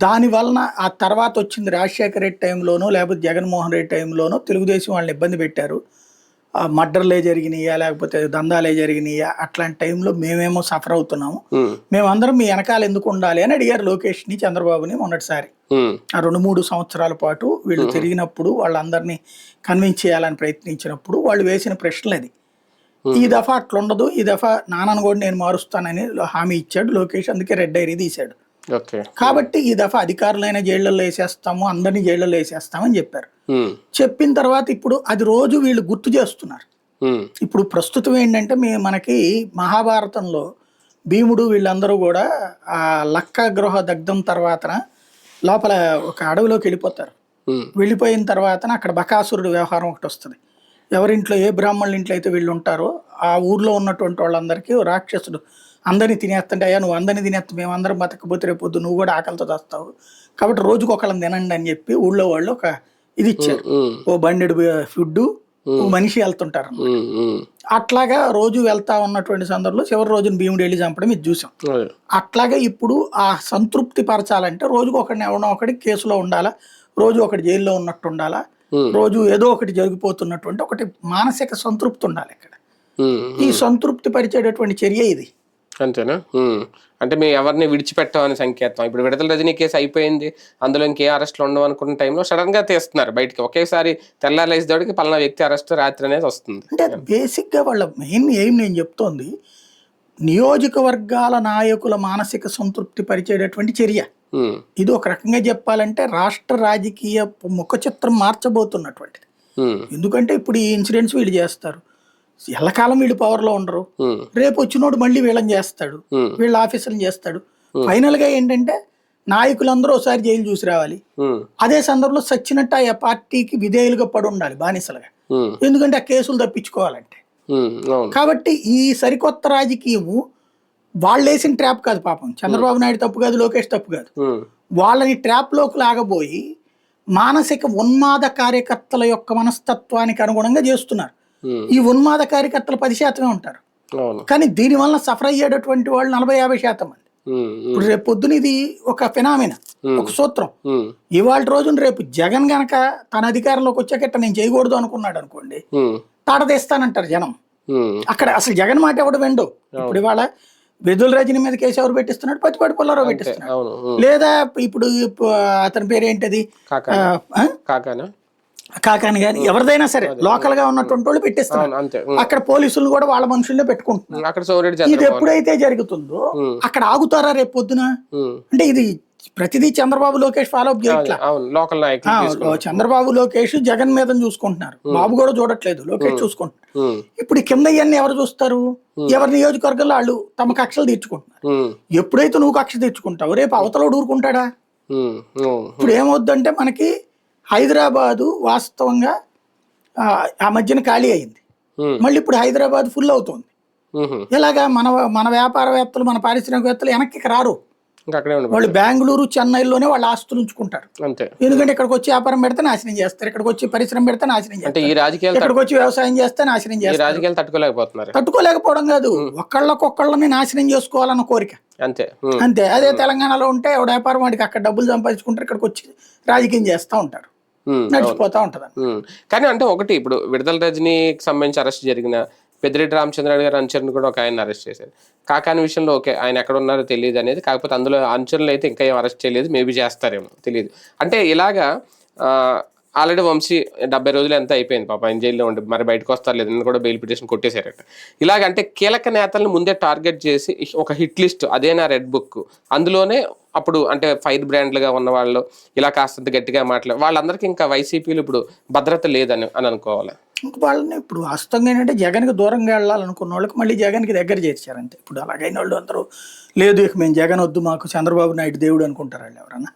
దాని వలన ఆ తర్వాత వచ్చింది రాజశేఖర రెడ్డి టైంలోనో లేకపోతే జగన్మోహన్ రెడ్డి టైంలోనో తెలుగుదేశం వాళ్ళని ఇబ్బంది పెట్టారు. మర్డర్లే జరిగినాయా లేకపోతే దందాలే జరిగినాయా, అట్లాంటి టైంలో మేమేమో సఫర్ అవుతున్నాము, మేమందరం మీ వెనకాల ఎందుకు ఉండాలి అని అడిగారు లోకేష్ని, చంద్రబాబుని మొన్నటిసారి. ఆ 2-3 సంవత్సరాల పాటు వీళ్ళు తిరిగినప్పుడు వాళ్ళందరినీ కన్విన్స్ చేయాలని ప్రయత్నించినప్పుడు వాళ్ళు వేసిన ప్రశ్నలు అది. ఈ దఫా అట్లుండదు, ఈ దఫా నాన్నను కూడా నేను మారుస్తానని హామీ ఇచ్చాడు లోకేష్, అందుకే రెడ్ డైరీ తీశాడు. కాబట్టి ఈ దఫా అధికారులైన జైళ్లలో వేసేస్తాము, అందరినీ జైళ్లలో వేసేస్తామని చెప్పారు. చెప్పిన తర్వాత ఇప్పుడు అది రోజు వీళ్ళు గుర్తు చేస్తున్నారు. ఇప్పుడు ప్రస్తుతం ఏంటంటే మనకి మహాభారతంలో భీముడు వీళ్ళందరూ కూడా ఆ లక్క గృహ దగ్ధం తర్వాత లోపల ఒక అడవిలోకి వెళ్ళిపోతారు. వెళ్ళిపోయిన తర్వాత అక్కడ బకాసురుడు వ్యవహారం ఒకటి వస్తుంది. ఎవరింట్లో ఏ బ్రాహ్మణుల ఇంట్లో అయితే వీళ్ళు ఉంటారో ఆ ఊర్లో ఉన్నటువంటి వాళ్ళందరికీ రాక్షసుడు అందరినీ తినేస్తుంటే, అయ్యా నువ్వు అందరినీ తినేస్తా, మేము అందరం బతకపోతే రేపొద్దు నువ్వు కూడా ఆకలితో చేస్తావు కాబట్టి రోజుకు ఒకళ్ళని తినండి అని చెప్పి ఊళ్ళో వాళ్ళు ఒక ఇది ఇచ్చారు. ఓ బండెడు ఫుడ్ మనిషి వెళ్తుంటారు. అట్లాగా రోజు వెళ్తా ఉన్నటువంటి సందర్భంలో చివరి రోజున భీముడు వెళ్ళి చంపడం ఇది చూసాం. అట్లాగే ఇప్పుడు ఆ సంతృప్తి పరచాలంటే రోజుకు ఒకడిని ఎవడో ఒకటి కేసులో ఉండాలా, రోజు ఒకటి జైల్లో ఉన్నట్టు ఉండాలా, రోజు ఏదో ఒకటి జరిగిపోతున్నటువంటి ఒకటి మానసిక సంతృప్తి ఉండాలి ఇక్కడ. ఈ సంతృప్తి పరిచేటటువంటి చర్య ఇది. అంతేనా? అంటే మేము ఎవరిని విడిచిపెట్టామని సంకేతం. ఇప్పుడు విడుదల రజనీ కేసు అయిపోయింది, అందులో ఇంకే అరెస్ట్లు ఉండవు అనుకున్న టైంలో సడన్ గా తీస్తున్నారు బయటికి. ఒకేసారి తెల్లారేసేవాడికి పలానా వ్యక్తి అరెస్ట్ రాత్రి అనేది వస్తుంది. అంటే బేసిక్ గా వాళ్ళ మెయిన్ ఎయిమ్ నేను చెప్తోంది నియోజకవర్గాల నాయకుల మానసిక సంతృప్తి పరిచేటటువంటి చర్య. ఇది ఒక రకంగా చెప్పాలంటే రాష్ట్ర రాజకీయ ముఖ చిత్రం మార్చబోతున్నటువంటిది. ఎందుకంటే ఇప్పుడు ఈ ఇన్సిడెంట్స్ వీళ్ళు చేస్తారు, ఎల్లకాలం వీళ్ళు పవర్ లో ఉండరు, రేపు వచ్చినోడు మళ్ళీ వీళ్ళని చేస్తాడు, వీళ్ళ ఆఫీసులను చేస్తాడు. ఫైనల్ గా ఏంటంటే నాయకులందరూ ఒకసారి జైలు చూసి రావాలి. అదే సందర్భంలో సచ్చినట్టు ఆ పార్టీకి విధేయులుగా పడి ఉండాలి బానిసలుగా, ఎందుకంటే ఆ కేసులు తప్పించుకోవాలంటే. కాబట్టి ఈ సరికొత్త రాజకీయము వాళ్ళు వేసిన ట్రాప్ కాదు. పాపం చంద్రబాబు నాయుడు తప్పు కాదు, లోకేష్ తప్పు కాదు, వాళ్ళని ట్రాప్ లోకి లాగబోయి మానసిక ఉన్మాద కార్యకర్తల యొక్క మనస్తత్వానికి అనుగుణంగా చేస్తున్నారు. ఈ ఉన్మాద కార్యకర్తలు 10% ఉంటారు, కానీ దీని వల్ల సఫర్ అయ్యేటటువంటి వాళ్ళు 40-50% మంది. ఇప్పుడు రేపు పొద్దున ఇది ఒక ఫినామినా, ఒక సూత్రం. ఇవాళ రోజున రేపు జగన్ గనక తన అధికారంలోకి వచ్చాక నేను చేయకూడదు అనుకున్నాడు అనుకోండి, తాడదేస్తానంటారు జనం. అక్కడ అసలు జగన్ మాట ఎవడు వెండు. ఇప్పుడు ఇవాళ విడుదల రజనీ మీద కేసు ఎవరు పెట్టిస్తున్నాడు? పత్తిపాటి పుల్లారావు పెట్టిస్తున్నాడు. లేదా ఇప్పుడు అతని పేరు ఏంటది, కాకాని గాని ఎవరిదైనా సరే లోకల్ గా ఉన్నటువంటి వాళ్ళు పెట్టిస్తున్నారు. అక్కడ పోలీసులు కూడా వాళ్ళ మనుషుల్నే పెట్టుకుంటున్నారు. ఇది ఎప్పుడైతే జరుగుతుందో అక్కడ ఆగుతారా రేపు పొద్దున? అంటే ఇది ప్రతిదీ చంద్రబాబు లోకేష్ ఫాలో అప్ చేయట్లా. చంద్రబాబు లోకేష్ జగన్ మీద చూసుకుంటున్నారు, బాబు కూడా చూడట్లేదు, లోకేష్ చూసుకుంటున్నారు. ఇప్పుడు కింద ఇవన్నీ ఎవరు చూస్తారు? ఎవరి నియోజకవర్గంలో వాళ్ళు తమ కక్షలు తీర్చుకుంటున్నారు. ఎప్పుడైతే నువ్వు కక్ష తీర్చుకుంటావు రేపు అవతలోడు ఊరుకుంటాడా? ఇప్పుడు ఏమవుద్దంటే మనకి హైదరాబాదు వాస్తవంగా ఆ మధ్యన ఖాళీ అయింది, మళ్ళీ ఇప్పుడు హైదరాబాద్ ఫుల్ అవుతుంది. ఇలాగా మన వ్యాపారవేత్తలు మన పారిశ్రామికవేత్తలు వెనక్కి రారు, వాళ్ళు బెంగళూరు చెన్నైలోనే వాళ్ళ ఆస్తులు ఉంచుకుంటారు. ఎందుకంటే ఇక్కడికి వచ్చి వ్యాపారం పెడితే నాశనం చేస్తారు, ఇక్కడికి వచ్చి పరిశ్రమ పెడితే నాశనం చేస్తారు, ఇక్కడికి వచ్చి వ్యవసాయం చేస్తే నాశనం చేస్తారు. తట్టుకోలేకపోవడం కాదు, ఒకళ్ళని నాశనం చేసుకోవాలన్న కోరిక అంతే. అదే తెలంగాణలో ఉంటే ఎవడ వ్యాపారం వాడికి అక్కడ డబ్బులు సంపాదించుకుంటారు, ఇక్కడికి వచ్చి రాజకీయం చేస్తూ ఉంటారు, నడిచిపోతా ఉంటది. కానీ అంటే ఒకటి ఇప్పుడు విడుదల రజనీకి సంబంధించి అరెస్ట్ జరిగిన పెద్దిరెడ్డి రామచంద్రరావు గారు అనుచరుని కూడా ఒక ఆయన అరెస్ట్ చేశారు. కాకాని విషయంలో ఓకే ఆయన ఎక్కడ ఉన్నారో తెలియదు అనేది, కాకపోతే అందులో అనుచరులు అయితే ఇంకా ఏం అరెస్ట్ చేయలేదు, మేబీ చేస్తారేమో తెలియదు. అంటే ఇలాగా ఆల్రెడీ వంశీ 70 రోజులు ఎంత అయిపోయింది పాప ఆయన జైల్లో ఉండి, మరి బయటకు వస్తారు లేదు, నిన్న కూడా బెయిల్ పిటిషన్ కొట్టేశారట. ఇలాగంటే కీలక నేతలను ముందే టార్గెట్ చేసి ఒక హిట్ లిస్ట్, అదే నా రెడ్ బుక్, అందులోనే అప్పుడు అంటే ఫైర్ బ్రాండ్లుగా ఉన్న వాళ్ళు ఇలా కాస్తంత గట్టిగా మాట్లాడు వాళ్ళందరికీ ఇంకా వైసీపీలు ఇప్పుడు భద్రత లేదని అనుకోవాలి. వాళ్ళని ఇప్పుడు వాస్తవంగా ఏంటంటే జగన్కి దూరంగా వెళ్ళాలనుకున్న వాళ్ళకి మళ్ళీ జగన్కి దగ్గర చేర్చారంతే. ఇప్పుడు అలాగైన వాళ్ళు అందరూ లేదు ఇక మేము జగన్ వద్దు మాకు చంద్రబాబు నాయుడు దేవుడు అనుకుంటారు వాళ్ళు ఎవరన్నా.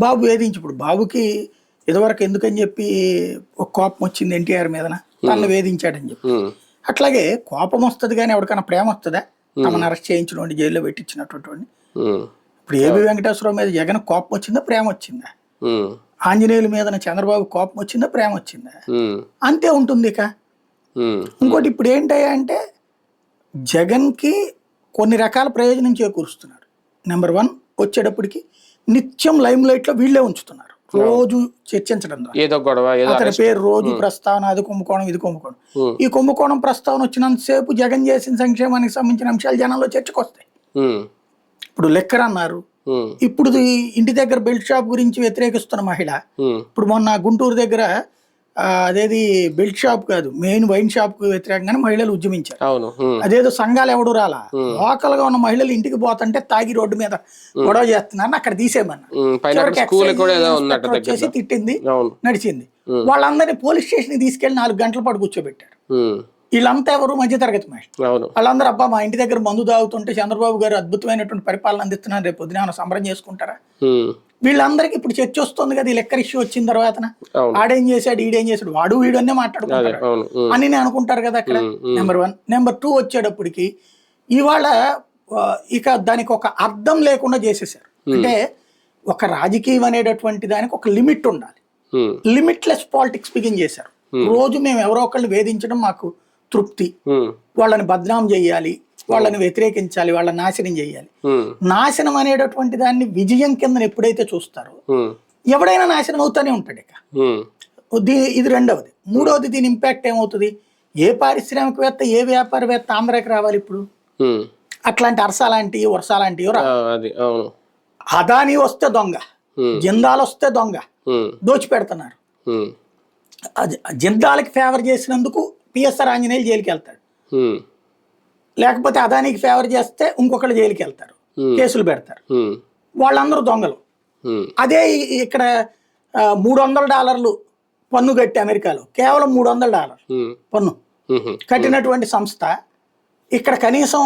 బాబు వేధించి ఇప్పుడు బాబుకి ఇదివరకు ఎందుకని చెప్పి ఒక కోపం వచ్చింది ఎన్టీఆర్ మీదన, తనను వేధించాడని చెప్పి. అట్లాగే కోపం వస్తుంది కానీ ఎవరికైనా ప్రేమ వస్తుందా? తమను అరెస్ట్ చేయించిన జైల్లో పెట్టించినటువంటి ఇప్పుడు ఏబి వెంకటేశ్వరరావు మీద జగన్ కోపం వచ్చిందా ప్రేమ వచ్చిందా? ఆంజనేయుల మీద చంద్రబాబు కోపం వచ్చిందా ప్రేమ వచ్చిందా? అంతే ఉంటుంది. ఇక ఇంకోటి ఇప్పుడు ఏంటయ్యా అంటే జగన్కి కొన్ని రకాల ప్రయోజనం చేకూరుస్తున్నారు. నెంబర్ 1 వచ్చేటప్పటికి నిత్యం లైమ్ లైట్లో వీళ్ళే ఉంచుతున్నారు, రోజు చర్చించడం ద్వారా అతని పేరు రోజు ప్రస్తావన, అది కుంభకోణం ఇది కుంభకోణం. ఈ కుంభకోణం ప్రస్తావన వచ్చినంతసేపు జగన్ చేసిన సంక్షేమానికి సంబంధించిన అంశాలు జనంలో చర్చకు వస్తాయి. ఇప్పుడు లెక్కర్ అన్నారు, ఇప్పుడు ఇంటి దగ్గర బెల్ట్ షాప్ గురించి వ్యతిరేకిస్తున్న మహిళ ఇప్పుడు మొన్న గుంటూరు దగ్గర అదేది బెల్ట్ షాప్ కాదు మెయిన్ వైన్ షాప్ కు వ్యతిరేకంగానే మహిళలు ఉద్యమించారు. అదేదో సంఘాలు ఎవడు రాలా, లోకల్ గా ఉన్న మహిళలు ఇంటికి పోతుంటే తాగి రోడ్డు మీద గొడవ చేస్తున్నారని అక్కడ తీసేయమన్నారు. వచ్చేసి తిట్టింది, నడిచింది. వాళ్ళందరినీ పోలీస్ స్టేషన్ తీసుకెళ్లి 4 గంటల పాటు కూర్చోబెట్టారు. వీళ్ళంతా ఎవరు మధ్యతరగతి మహిళలు. అవును. వాళ్ళందరూ అబ్బా మా ఇంటి దగ్గర మందు తాగుతుంటే చంద్రబాబు గారు అద్భుతమైనటువంటి పరిపాలన అందిస్తున్నారు, రేపు పొద్దున ఏమైనా సంబరం చేసుకుంటారా? వీళ్ళందరికీ ఇప్పుడు చర్చ వస్తుంది కదా, ఈ లెక్కర్ ఇష్యూ వచ్చిన తర్వాత ఆడేం చేశాడు ఈడేం చేశాడు, వాడు వీడు అనే మాట్లాడుకుంటారు అని నేను అనుకుంటారు కదా అక్కడ. నెంబర్ 1. నెంబర్ 2 వచ్చేటప్పటికి ఇవాళ ఇక దానికి ఒక అర్థం లేకుండా చేసేసారు. అంటే ఒక రాజకీయం అనేటటువంటి దానికి ఒక లిమిట్ ఉండాలి. లిమిట్లెస్ పాలిటిక్స్ బిగిన్ చేశారు. రోజు మేము ఎవరో ఒకళ్ళు వేధించడం మాకు తృప్తి, వాళ్ళని బద్నాం చేయాలి, వాళ్ళని వ్యతిరేకించాలి, వాళ్ళని నాశనం చేయాలి. నాశనం అనేటటువంటి దాన్ని విజయం కింద ఎప్పుడైతే చూస్తారో ఎవడైనా నాశనం అవుతానే ఉంటాడు. ఇక ఇది రెండవది. మూడవది దీని ఇంపాక్ట్ ఏమవుతుంది, ఏ పారిశ్రామికవేత్త ఏ వ్యాపారవేత్త ఆంధ్రాకి రావాలి ఇప్పుడు? అట్లాంటి అరసాలాంటి వర్షాలాంటివి రావాలి. అదానీ వస్తే దొంగ, జిందాల్ వస్తే దొంగ, దోచిపెడుతున్నారు. జిందాల్కి ఫేవర్ చేసినందుకు పిఎస్ఆర్ ఆంజనేయులు జైలుకి వెళ్తాడు, లేకపోతే అదానికి ఫేవర్ చేస్తే ఇంకొకళ్ళు జైలుకి వెళ్తారు, కేసులు పెడతారు, వాళ్ళందరూ దొంగలు. అదే ఇక్కడ $300 పన్ను కట్టి అమెరికాలో కేవలం $300 పన్ను కట్టినటువంటి సంస్థ ఇక్కడ కనీసం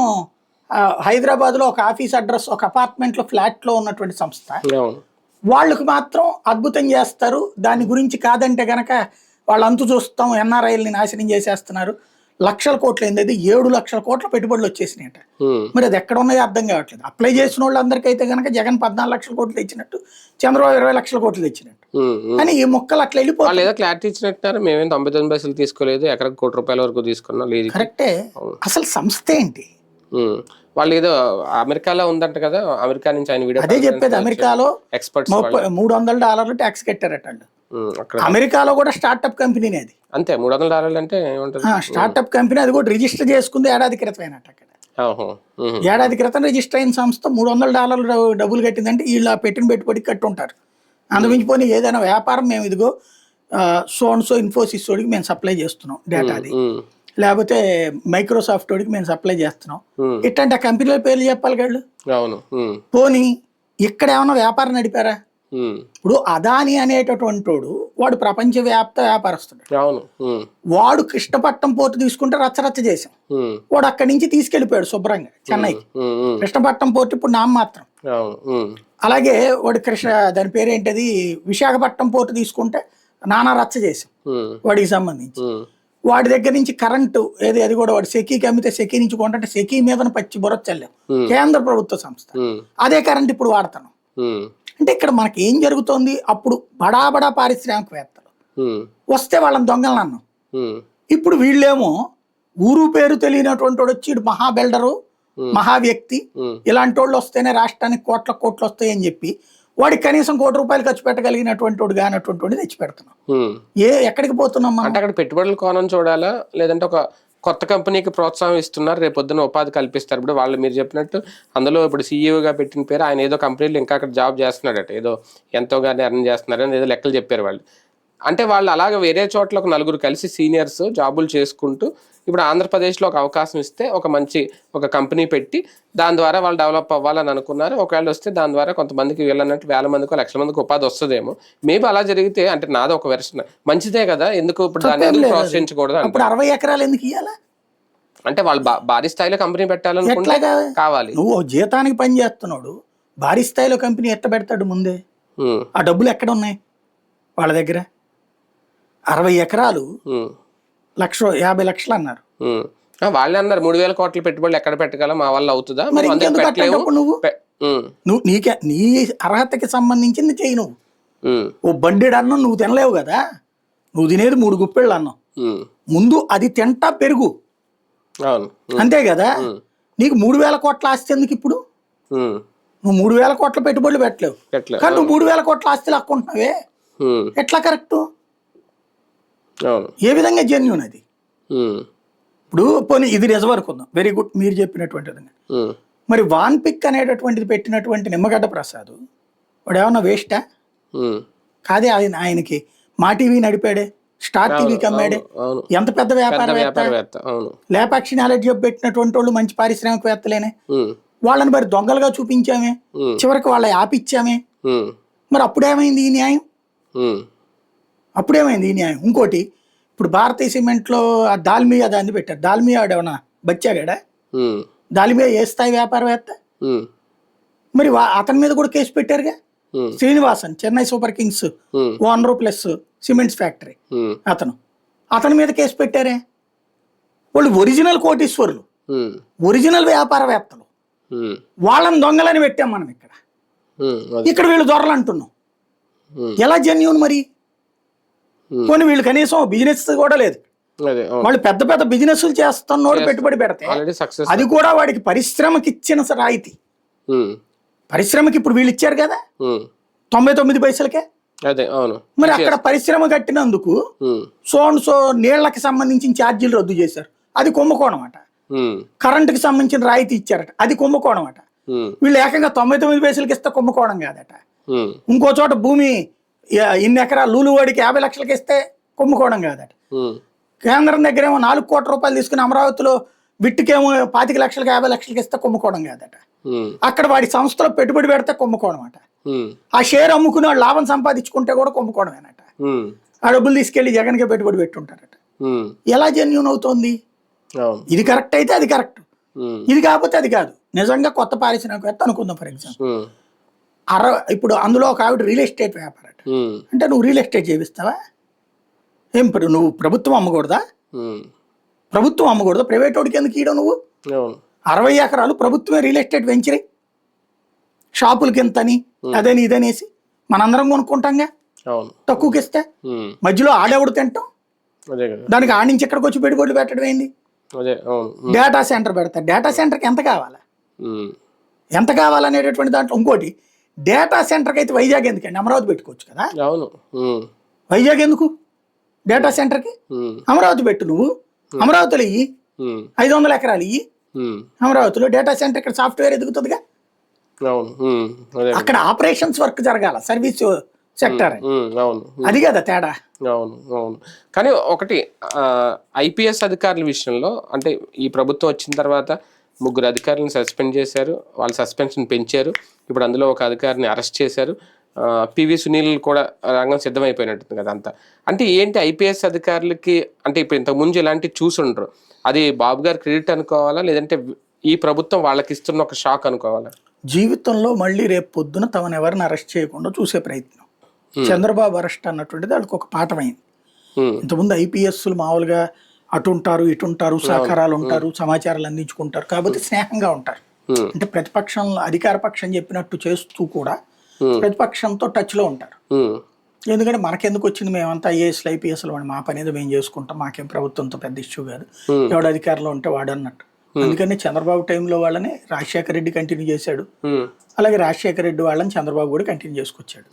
హైదరాబాద్లో ఒక ఆఫీస్ అడ్రస్, ఒక అపార్ట్మెంట్లో ఫ్లాట్లో ఉన్నటువంటి సంస్థ వాళ్ళకు మాత్రం అద్భుతం చేస్తారు. దాని గురించి కాదంటే గనక వాళ్ళు అంతు చూస్తాం, ఎన్ఆర్ఐల్ని నాశనం చేసేస్తున్నారు. లక్షల కోట్లు అయింది, అది 7 లక్షల కోట్ల పెట్టుబడులు వచ్చేసినాయట. మరి అది ఎక్కడ ఉన్నాయో అర్థం కావట్లేదు. అప్లై చేసిన వాళ్ళందరికైతే కనుక జగన్ 14 లక్షల కోట్లు తెచ్చినట్టు, చంద్రబాబు 20 లక్షల కోట్లు తెచ్చినట్టు. కానీ ఈ మొక్కలు అట్లా వెళ్ళిపోతాయి. క్లారిటీ ఇచ్చినట్టు మేమేం 99 పైసలు తీసుకోలేదు, ఎకరకు ₹1 వరకు తీసుకున్నాం. లేదు కరెక్టే. అసలు సంస్థ ఏంటి? వాళ్ళు ఏదో అమెరికాలో ఉందంట కదా, అమెరికా నుంచి ఆయన వీడియో అదే చెప్పేది. అమెరికాలో ఎక్స్పర్ట్స్ $300 ట్యాక్స్ కట్టారట వాళ్ళు. అమెరికాలో కూడా స్టార్ట్అప్ కంపెనీనే అది. అంతే, $300 అంటే ఏముంటుంది, స్టార్ట్అప్ కంపెనీ. అది కూడా రిజిస్టర్ చేసుకుంది ఏడాది క్రితం అయినట్టు. అక్కడ ఏడాది క్రితం రిజిస్టర్ అయిన సంస్థ $300 డబ్బులు కట్టిందంటే వీళ్ళు పెట్టిన పెట్టుబడికి కట్టుంటారు. అందుమించిపోయి ఏదైనా వ్యాపారం మేము ఇదిగో సో ఇన్ఫోసిస్ వాడికి మేము సప్లై చేస్తున్నాం డేటాది, లేకపోతే మైక్రోసాఫ్ట్ వాడికి మేము సప్లై చేస్తున్నాం, ఇట్లాంటి ఆ కంపెనీల పేర్లు చెప్పాలి వాళ్ళు. పోనీ ఇక్కడ ఏమన్నా వ్యాపారం నడిపారా? ఇప్పుడు అదాని అనేటటువంటి వాడు ప్రపంచవ్యాప్త వ్యాపారస్తుడు. వాడు కృష్ణపట్నం పోర్టు తీసుకుంటే రచ్చరచ్చ చేశాం. వాడు అక్కడి నుంచి తీసుకెళ్లిపోయాడు శుభ్రంగా చెన్నైకి. కృష్ణపట్నం పోర్టు ఇప్పుడు నామమాత్రం. అలాగే వాడు దాని పేరేంటది, విశాఖపట్నం పోర్టు తీసుకుంటే నానా రచ్చ చేశాం వాడికి సంబంధించి. వాడి దగ్గర నుంచి కరెంటు ఏది, అది కూడా వాడు సెకీకి అమ్మితే సెకీ నుంచి కొంటే సెకీ మీద పచ్చి బొర చల్లాం. కేంద్ర ప్రభుత్వ సంస్థ అదే కరెంట్ ఇప్పుడు వాడతాను. అంటే ఇక్కడ మనకి ఏం జరుగుతోంది, అప్పుడు బడా పారిశ్రామికవేత్తలు వస్తే వాళ్ళని దొంగలను అన్నాం. ఇప్పుడు వీళ్ళేమో ఊరు పేరు తెలియనటువంటి వాడు వచ్చి మహా బిల్డరు, మహా వ్యక్తి, ఇలాంటి వాళ్ళు వస్తేనే రాష్ట్రానికి కోట్లు వస్తాయని చెప్పి వాడికి కనీసం ₹1 ఖర్చు పెట్టగలిగినటువంటి వాడు కానటువంటి వాడిని తెచ్చి పెడుతున్నాం. ఎక్కడికి పోతున్నాం అంటే అక్కడ పెట్టుబడుల కోణం చూడాలా, లేదంటే ఒక కొత్త కంపెనీకి ప్రోత్సాహం ఇస్తున్నారు, రేపు పొద్దున్న ఉపాధి కల్పిస్తారు. ఇప్పుడు వాళ్ళు మీరు చెప్పినట్టు అందులో ఇప్పుడు సీఈఓగా పెట్టిన పేరు ఆయన ఏదో కంపెనీలో ఇంకా అక్కడ జాబ్ చేస్తున్నాడట, ఏదో ఎంతోగానే ఎర్న్ చేస్తున్నారని ఏదో లెక్కలు చెప్పారు వాళ్ళు. అంటే వాళ్ళు అలాగే వేరే చోట్ల ఒక 4 కలిసి సీనియర్స్ జాబులు చేసుకుంటూ ఇప్పుడు ఆంధ్రప్రదేశ్లో ఒక అవకాశం ఇస్తే ఒక కంపెనీ పెట్టి దాని ద్వారా వాళ్ళు డెవలప్ అవ్వాలని అనుకున్నారు. ఒకవేళ వస్తే దాని ద్వారా కొంతమందికి వీళ్ళన్నట్టు 1000 మందికో 1,00,000 మందికి ఉపాధి వస్తుందేమో. మేబీ అలా జరిగితే అంటే నాది ఒక వెర్షన్ మంచిదే కదా, ఎందుకు ఇప్పుడు దాన్ని ఎందుకు ప్రోత్సహించకూడదు? ఇప్పుడు 60 ఎకరాలు ఎందుకు ఇవ్వాలా? అంటే వాళ్ళు భారీ స్థాయిలో కంపెనీ పెట్టాలనుకుంటే కావాలి. నువ్వు జీతానికి పని చేస్తున్నాడు, భారీ స్థాయిలో కంపెనీ ఎట్ట పెడతాడు ముందే? ఆ డబ్బులు ఎక్కడ ఉన్నాయి వాళ్ళ దగ్గర? 60 ఎకరాలు 1,50 లక్షలు అన్నారు. వాళ్ళే అన్నారు 3,000 కోట్ల పెట్టుబడులు ఎక్కడ పెట్టగలం, మా వల్ల అవుతుందా? నువ్వు నీ అర్హతకి సంబంధించింది చెయ్యి. నువ్వు ఓ బండెడు అన్నం నువ్వు తినలేవు కదా, నువ్వు తినేది 3 గుప్పెళ్ళు అన్నం. ముందు అది తింటా పెరుగు, అంతే కదా. నీకు 3,000 కోట్ల ఆస్తి ఎందుకు ఇప్పుడు? నువ్వు 3,000 కోట్ల పెట్టుబడులు పెట్టలేవు, కానీ నువ్వు 3,000 కోట్ల ఆస్తి లాక్కుంటున్నావే, ఎట్లా కరెక్ట్? ఏ విధంగా జెన్యూన్ అది? ఇప్పుడు పోనీ ఇది రిజర్వ్ అనుకుందాం, వెరీ గుడ్ మీరు చెప్పినటువంటి విధంగా. మరి వాన్పిక్ అనేటటువంటిది పెట్టినటువంటి నిమ్మగడ్డ ప్రసాద్ వాడు ఏమన్నా వేస్టా? కాదే, ఆయనకి మా టీవీ నడిపాడే, స్టార్ టీవీకి అమ్మాడే, ఎంత పెద్ద వ్యాపారవేత్త. లేపాక్షి నాలెడ్జ్ పెట్టినటువంటి వాళ్ళు మంచి పారిశ్రామికవేత్తలేనే, వాళ్ళని మరి దొంగలుగా చూపించామే, చివరికి వాళ్ళ ఆపిచ్చామే. మరి అప్పుడేమైంది ఈ న్యాయం? ఇంకోటి, ఇప్పుడు భారతీయ సిమెంట్లో ఆ దాల్మియా దాన్ని పెట్టారు. దాల్మియా ఆడేమన్నా బచ్చాడా? దాల్మియా ఏ స్థాయి వ్యాపారవేత్త? మరి అతని మీద కూడా కేసు పెట్టారుగా. Srinivasan, Chennai super kings owner plus cements factory అతని మీద కేసు పెట్టారే. వాళ్ళు ఒరిజినల్ కోటీశ్వరులు, ఒరిజినల్ వ్యాపారవేత్తలు. వాళ్ళని దొంగలని పెట్టాం మనం ఇక్కడ వీళ్ళు దొరలు అంటున్నాం. ఎలా జెన్యూన్ మరి? కొన్ని వీళ్ళు కనీసం బిజినెస్ కూడా లేదు. వాళ్ళు పెద్ద పెద్ద బిజినెస్లు చేస్తున్నోడు పెట్టుబడి పెడితే అది కూడా వాడికి పరిశ్రమకి ఇచ్చిన రాయితీ. పరిశ్రమకి ఇప్పుడు వీళ్ళు ఇచ్చారు కదా 99 పైసలకే. మరి అక్కడ పరిశ్రమ కట్టినందుకు సో నీళ్లకి సంబంధించిన ఛార్జీలు రద్దు చేశారు, అది కుంభకోణం అట. కరెంటుకి సంబంధించిన రాయితీ ఇచ్చారట, అది కుంభకోణం అట. వీళ్ళు ఏకంగా 99 పైసలకి ఇస్తే కుంభకోణం కాదట. ఇంకో చోట భూమి ఇన్ని ఎకరాలు లూలువాడికి 50 లక్షలకి ఇస్తే కుంభకోణం కాదట. కేంద్రం దగ్గర ఏమో 4 కోట్ల రూపాయలు తీసుకుని అమరావతిలో బిట్టుకేమో 25 లక్షలకి 50 లక్షలకి ఇస్తే కుంభకోణం కాదట. అక్కడ వాడి సంస్థలో పెట్టుబడి పెడితే కుంభకోణం అట. ఆ షేర్ అమ్ముకుని వాడు లాభం సంపాదించుకుంటే కూడా కుంభకోణమేనట. ఆ డబ్బులు తీసుకెళ్లి జగన్కే పెట్టుబడి పెట్టుంటారట. ఎలా జెన్యూన్ అవుతోంది? ఇది కరెక్ట్ అయితే అది కరెక్ట్, ఇది కాకపోతే అది కాదు. నిజంగా కొత్త పారిశ్రామికవేత్త అనుకుందాం ఫర్ ఎగ్జాంపుల్. ఇప్పుడు అందులో ఒక ఆవిడ రియల్ ఎస్టేట్ వ్యాపారం అంటే నువ్వు రియల్ ఎస్టేట్ చేపిస్తావా? ఏం నువ్వు ప్రభుత్వం అమ్మకూడదా? ప్రభుత్వం అమ్మకూడదా? ప్రైవేట్ వాడికి ఎందుకు ఇవ్వడం? నువ్వు 60 ఎకరాలు ప్రభుత్వమే రియల్ ఎస్టేట్ వెంచరే, షాపులకి ఎంతని అదని ఇదనేసి మనందరం కొనుక్కుంటాంగా తక్కువకి ఇస్తే. మధ్యలో ఆడేవుడు తింటాం, దానికి ఆడి నుంచి ఎక్కడికి వచ్చి పెట్టుబడులు పెట్టడం ఏంది? డేటా సెంటర్ పెడతారు. డేటా సెంటర్కి ఎంత కావాలా, ఎంత కావాలనేటటువంటి దాంట్లో ఇంకోటి, డేటా సెంటర్కి అయితే వైజాగ్ ఎందుకండి, అమరావతి పెట్టుకోవచ్చు కదా. వైజాగ్ ఎందుకు డేటా సెంటర్కి? అమరావతి పెట్టు. నువ్వు అమరావతిలో ఇయ్యి 500 ఎకరాలు ఇయ్యి అమరావతిలో డేటా సెంటర్. ఇక్కడ సాఫ్ట్వేర్ ఎదుగుతుందిగా, అక్కడ ఆపరేషన్స్ వర్క్ జరగాల, సర్వీస్ సెక్టర్. అది కదా తేడా. అవును. కానీ ఒకటి ఐపీఎస్ అధికారుల విషయంలో అంటే ఈ ప్రభుత్వం వచ్చిన తర్వాత 3 అధికారులను సస్పెండ్ చేశారు, వాళ్ళ సస్పెన్షన్ పెంచారు. ఇప్పుడు అందులో ఒక అధికారిని అరెస్ట్ చేశారు. పివి సునీల్ కూడా రంగం సిద్ధమైపోయినట్టుంది కదా అంతా. అంటే ఏంటి ఐపీఎస్ అధికారులకి అంటే ఇప్పుడు ఇంతకుముందు ఇలాంటివి చూసుండ్రు, అది బాబు గారు క్రెడిట్ అనుకోవాలా, లేదంటే ఈ ప్రభుత్వం వాళ్ళకి ఇస్తున్న ఒక షాక్ అనుకోవాలా? జీవితంలో మళ్ళీ రేపు పొద్దున తమను ఎవరిని అరెస్ట్ చేయకుండా చూసే ప్రయత్నం. చంద్రబాబు అరెస్ట్ అన్నటువంటిది వాళ్ళకి ఒక పాఠమైంది. ఇంతకుముందు ఐపీఎస్లు మామూలుగా అటుంటారు ఇటుంటారు, సహకారాలు ఉంటారు, సమాచారాలు అందించుకుంటారు, కాబట్టి స్నేహంగా ఉంటారు. అంటే ప్రతిపక్షంలో అధికార పక్షం చెప్పినట్టు చేస్తూ కూడా ప్రతిపక్షంతో టచ్ లో ఉంటారు. ఎందుకంటే మనకెందుకు వచ్చింది, మేమంతా ఐఏఎస్లు ఐపీఎస్లు మా పని ఏదో మేము చేసుకుంటాం, మాకేం ప్రభుత్వంతో పెద్ద ఇష్యూ కాదు, ఎవడు అధికారంలో ఉంటే వాడు అన్నట్టు. అందుకని చంద్రబాబు టైంలో వాళ్ళని రాజశేఖర రెడ్డి కంటిన్యూ చేశాడు, అలాగే రాజశేఖర రెడ్డి వాళ్ళని చంద్రబాబు కూడా కంటిన్యూ చేసుకొచ్చాడు.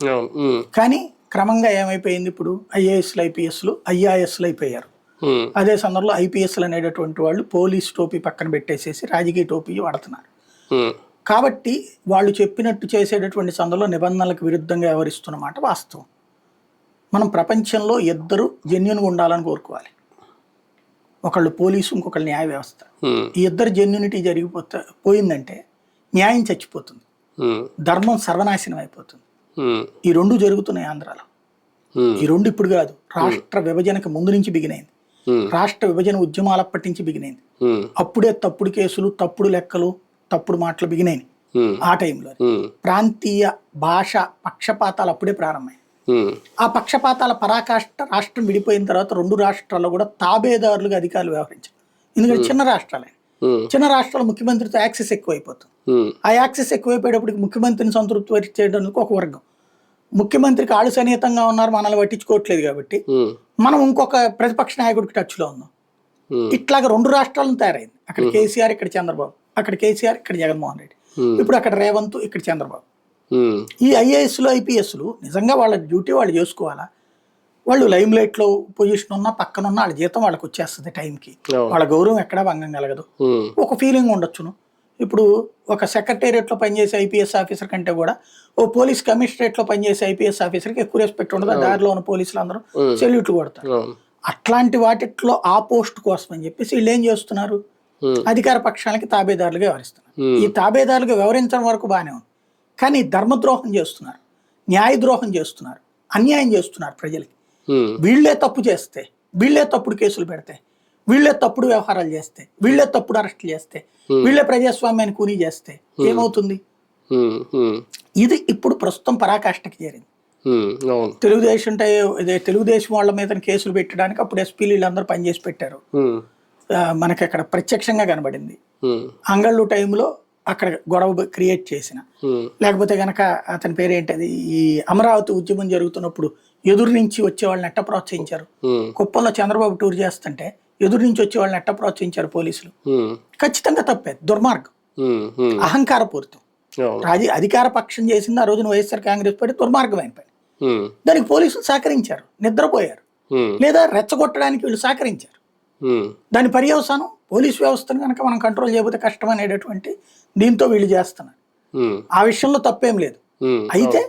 కానీ క్రమంగా ఏమైపోయింది, ఇప్పుడు ఐఏఎస్లు ఐపీఎస్లు ఐఆర్ఎస్లు అయిపోయారు. అదే సందర్భంలో ఐపీఎస్లు అనేటటువంటి వాళ్ళు పోలీస్ టోపీ పక్కన పెట్టేసేసి రాజకీయ టోపీ వాడుతున్నారు. కాబట్టి వాళ్ళు చెప్పినట్టు చేసేటటువంటి సందర్భంలో నిబంధనలకు విరుద్ధంగా వ్యవహరిస్తున్నమాట వాస్తవం. మనం ప్రపంచంలో ఇద్దరు జెన్యూన్గా ఉండాలని కోరుకోవాలి. ఒకళ్ళు పోలీసు, ఇంకొకళ్ళు న్యాయ వ్యవస్థ. ఈ ఇద్దరు జెన్యూనిటీ పోయిందంటే న్యాయం చచ్చిపోతుంది, ధర్మం సర్వనాశనం అయిపోతుంది. ఈ 2 జరుగుతున్నాయి ఆంధ్రాలో. ఈ 2 ఇప్పుడు కాదు, రాష్ట్ర విభజనకు ముందు నుంచి బిగినైంది. రాష్ట్ర విభజన ఉద్యమాలప్పటి నుంచి బిగినైంది. అప్పుడే తప్పుడు కేసులు, తప్పుడు లెక్కలు, తప్పుడు మాటలు బిగినాయి. ఆ టైంలో ప్రాంతీయ భాష పక్షపాతాలు అప్పుడే ప్రారంభమయ్యాయి. ఆ పక్షపాతాల పరాకాష్ట రాష్ట్రం విడిపోయిన తర్వాత 2 రాష్ట్రాల్లో కూడా తాబేదారులుగా అధికారులు వ్యవహరించారు. ఎందుకంటే చిన్న రాష్ట్రాలే, చిన్న రాష్ట్రాల ముఖ్యమంత్రితో యాక్సెస్ ఎక్కువైపోతుంది. ఆ యాక్సెస్ ఎక్కువైపోయేటప్పటికి ముఖ్యమంత్రిని సంతృప్తి చేయడానికి ఒక వర్గం, ముఖ్యమంత్రికి ఆడు సన్నిహితంగా ఉన్నారు, మనల్ని పట్టించుకోవట్లేదు కాబట్టి మనం ఇంకొక ప్రతిపక్ష నాయకుడికి టచ్ లో ఉన్నాం. ఇట్లాగా 2 రాష్ట్రాలను తయారైంది. అక్కడ కేసీఆర్, ఇక్కడ చంద్రబాబు, అక్కడ కేసీఆర్, ఇక్కడ జగన్మోహన్ రెడ్డి, ఇప్పుడు అక్కడ రేవంత్, ఇక్కడ చంద్రబాబు. ఈ ఐఏఎస్లు ఐపీఎస్లు నిజంగా వాళ్ళ డ్యూటీ వాళ్ళు చేసుకోవాలా? వాళ్ళు లైమ్ లైట్ లో పొజిషన్ ఉన్నా పక్కనున్నా వాళ్ళ జీతం వాళ్ళకి వచ్చేస్తుంది టైంకి, వాళ్ళ గౌరవం ఎక్కడా భంగం కలగదు. ఒక ఫీలింగ్ ఉండొచ్చును. ఇప్పుడు ఒక సెక్రటేరియట్ లో పనిచేసే ఐపీఎస్ ఆఫీసర్ కంటే కూడా ఓ పోలీస్ కమిషనరేట్ లో పనిచేసే ఐపీఎస్ ఆఫీసర్కి ఎక్కువ రెస్పెక్ట్ ఉండదు. దారిలో ఉన్న పోలీసులు అందరూ సెల్యూట్లు కొడతారు. అట్లాంటి వాటిలో ఆ పోస్ట్ కోసం అని చెప్పేసి వీళ్ళు ఏం చేస్తున్నారు, అధికార పక్షాలకి తాబేదారులుగా వ్యవహరిస్తున్నారు. ఈ తాబేదారులుగా వ్యవహరించడం వరకు బాగానే ఉంది, కానీ ధర్మద్రోహం చేస్తున్నారు, న్యాయద్రోహం చేస్తున్నారు, అన్యాయం చేస్తున్నారు ప్రజలకి. వీళ్లే తప్పు చేస్తే వీళ్ళే తప్పుడు కేసులు పెడితే, వీళ్ళే తప్పుడు వ్యవహారాలు చేస్తే, వీళ్ళే తప్పుడు అరెస్టులు చేస్తే, వీళ్ళే ప్రజాస్వామ్యాన్ని కూనీ చేస్తే ఏమవుతుంది? ఇది ఇప్పుడు ప్రస్తుతం పరాకాష్ఠకి చేరింది. తెలుగుదేశం తెలుగుదేశం వాళ్ళ మీద కేసులు పెట్టడానికి అప్పుడు ఎస్పీలు వీళ్ళందరూ పనిచేసి పెట్టారు. మనకి అక్కడ ప్రత్యక్షంగా కనబడింది. అంగళ్ళు టైంలో అక్కడ గొడవ క్రియేట్ చేసిన, లేకపోతే గనక అతని పేరేంటది, ఈ అమరావతి ఉద్యమం జరుగుతున్నప్పుడు ఎదురు నుంచి వచ్చే వాళ్ళని ఎట్ట ప్రోత్సహించారు. కుప్పంలో చంద్రబాబు టూర్ చేస్తుంటే ఎదురు నుంచి వచ్చే వాళ్ళని ఎట్ట ప్రోత్సహించారు పోలీసులు. ఖచ్చితంగా తప్పే, దుర్మార్గం, అహంకారపూరితం. అధికార పక్షం చేసింది ఆ రోజున వైఎస్ఆర్ కాంగ్రెస్ పార్టీ, దుర్మార్గమైన పని. దానికి పోలీసులు సహకరించారు, నిద్రపోయారు, లేదా రెచ్చగొట్టడానికి వీళ్ళు సహకరించారు. దాని పర్యవసానం పోలీస్ వ్యవస్థను కనుక మనం కంట్రోల్ చేయకపోతే కష్టం అనేటటువంటి దీంతో వీళ్ళు చేస్తున్నారు. ఆ విషయంలో తప్పేం లేదు. అయితే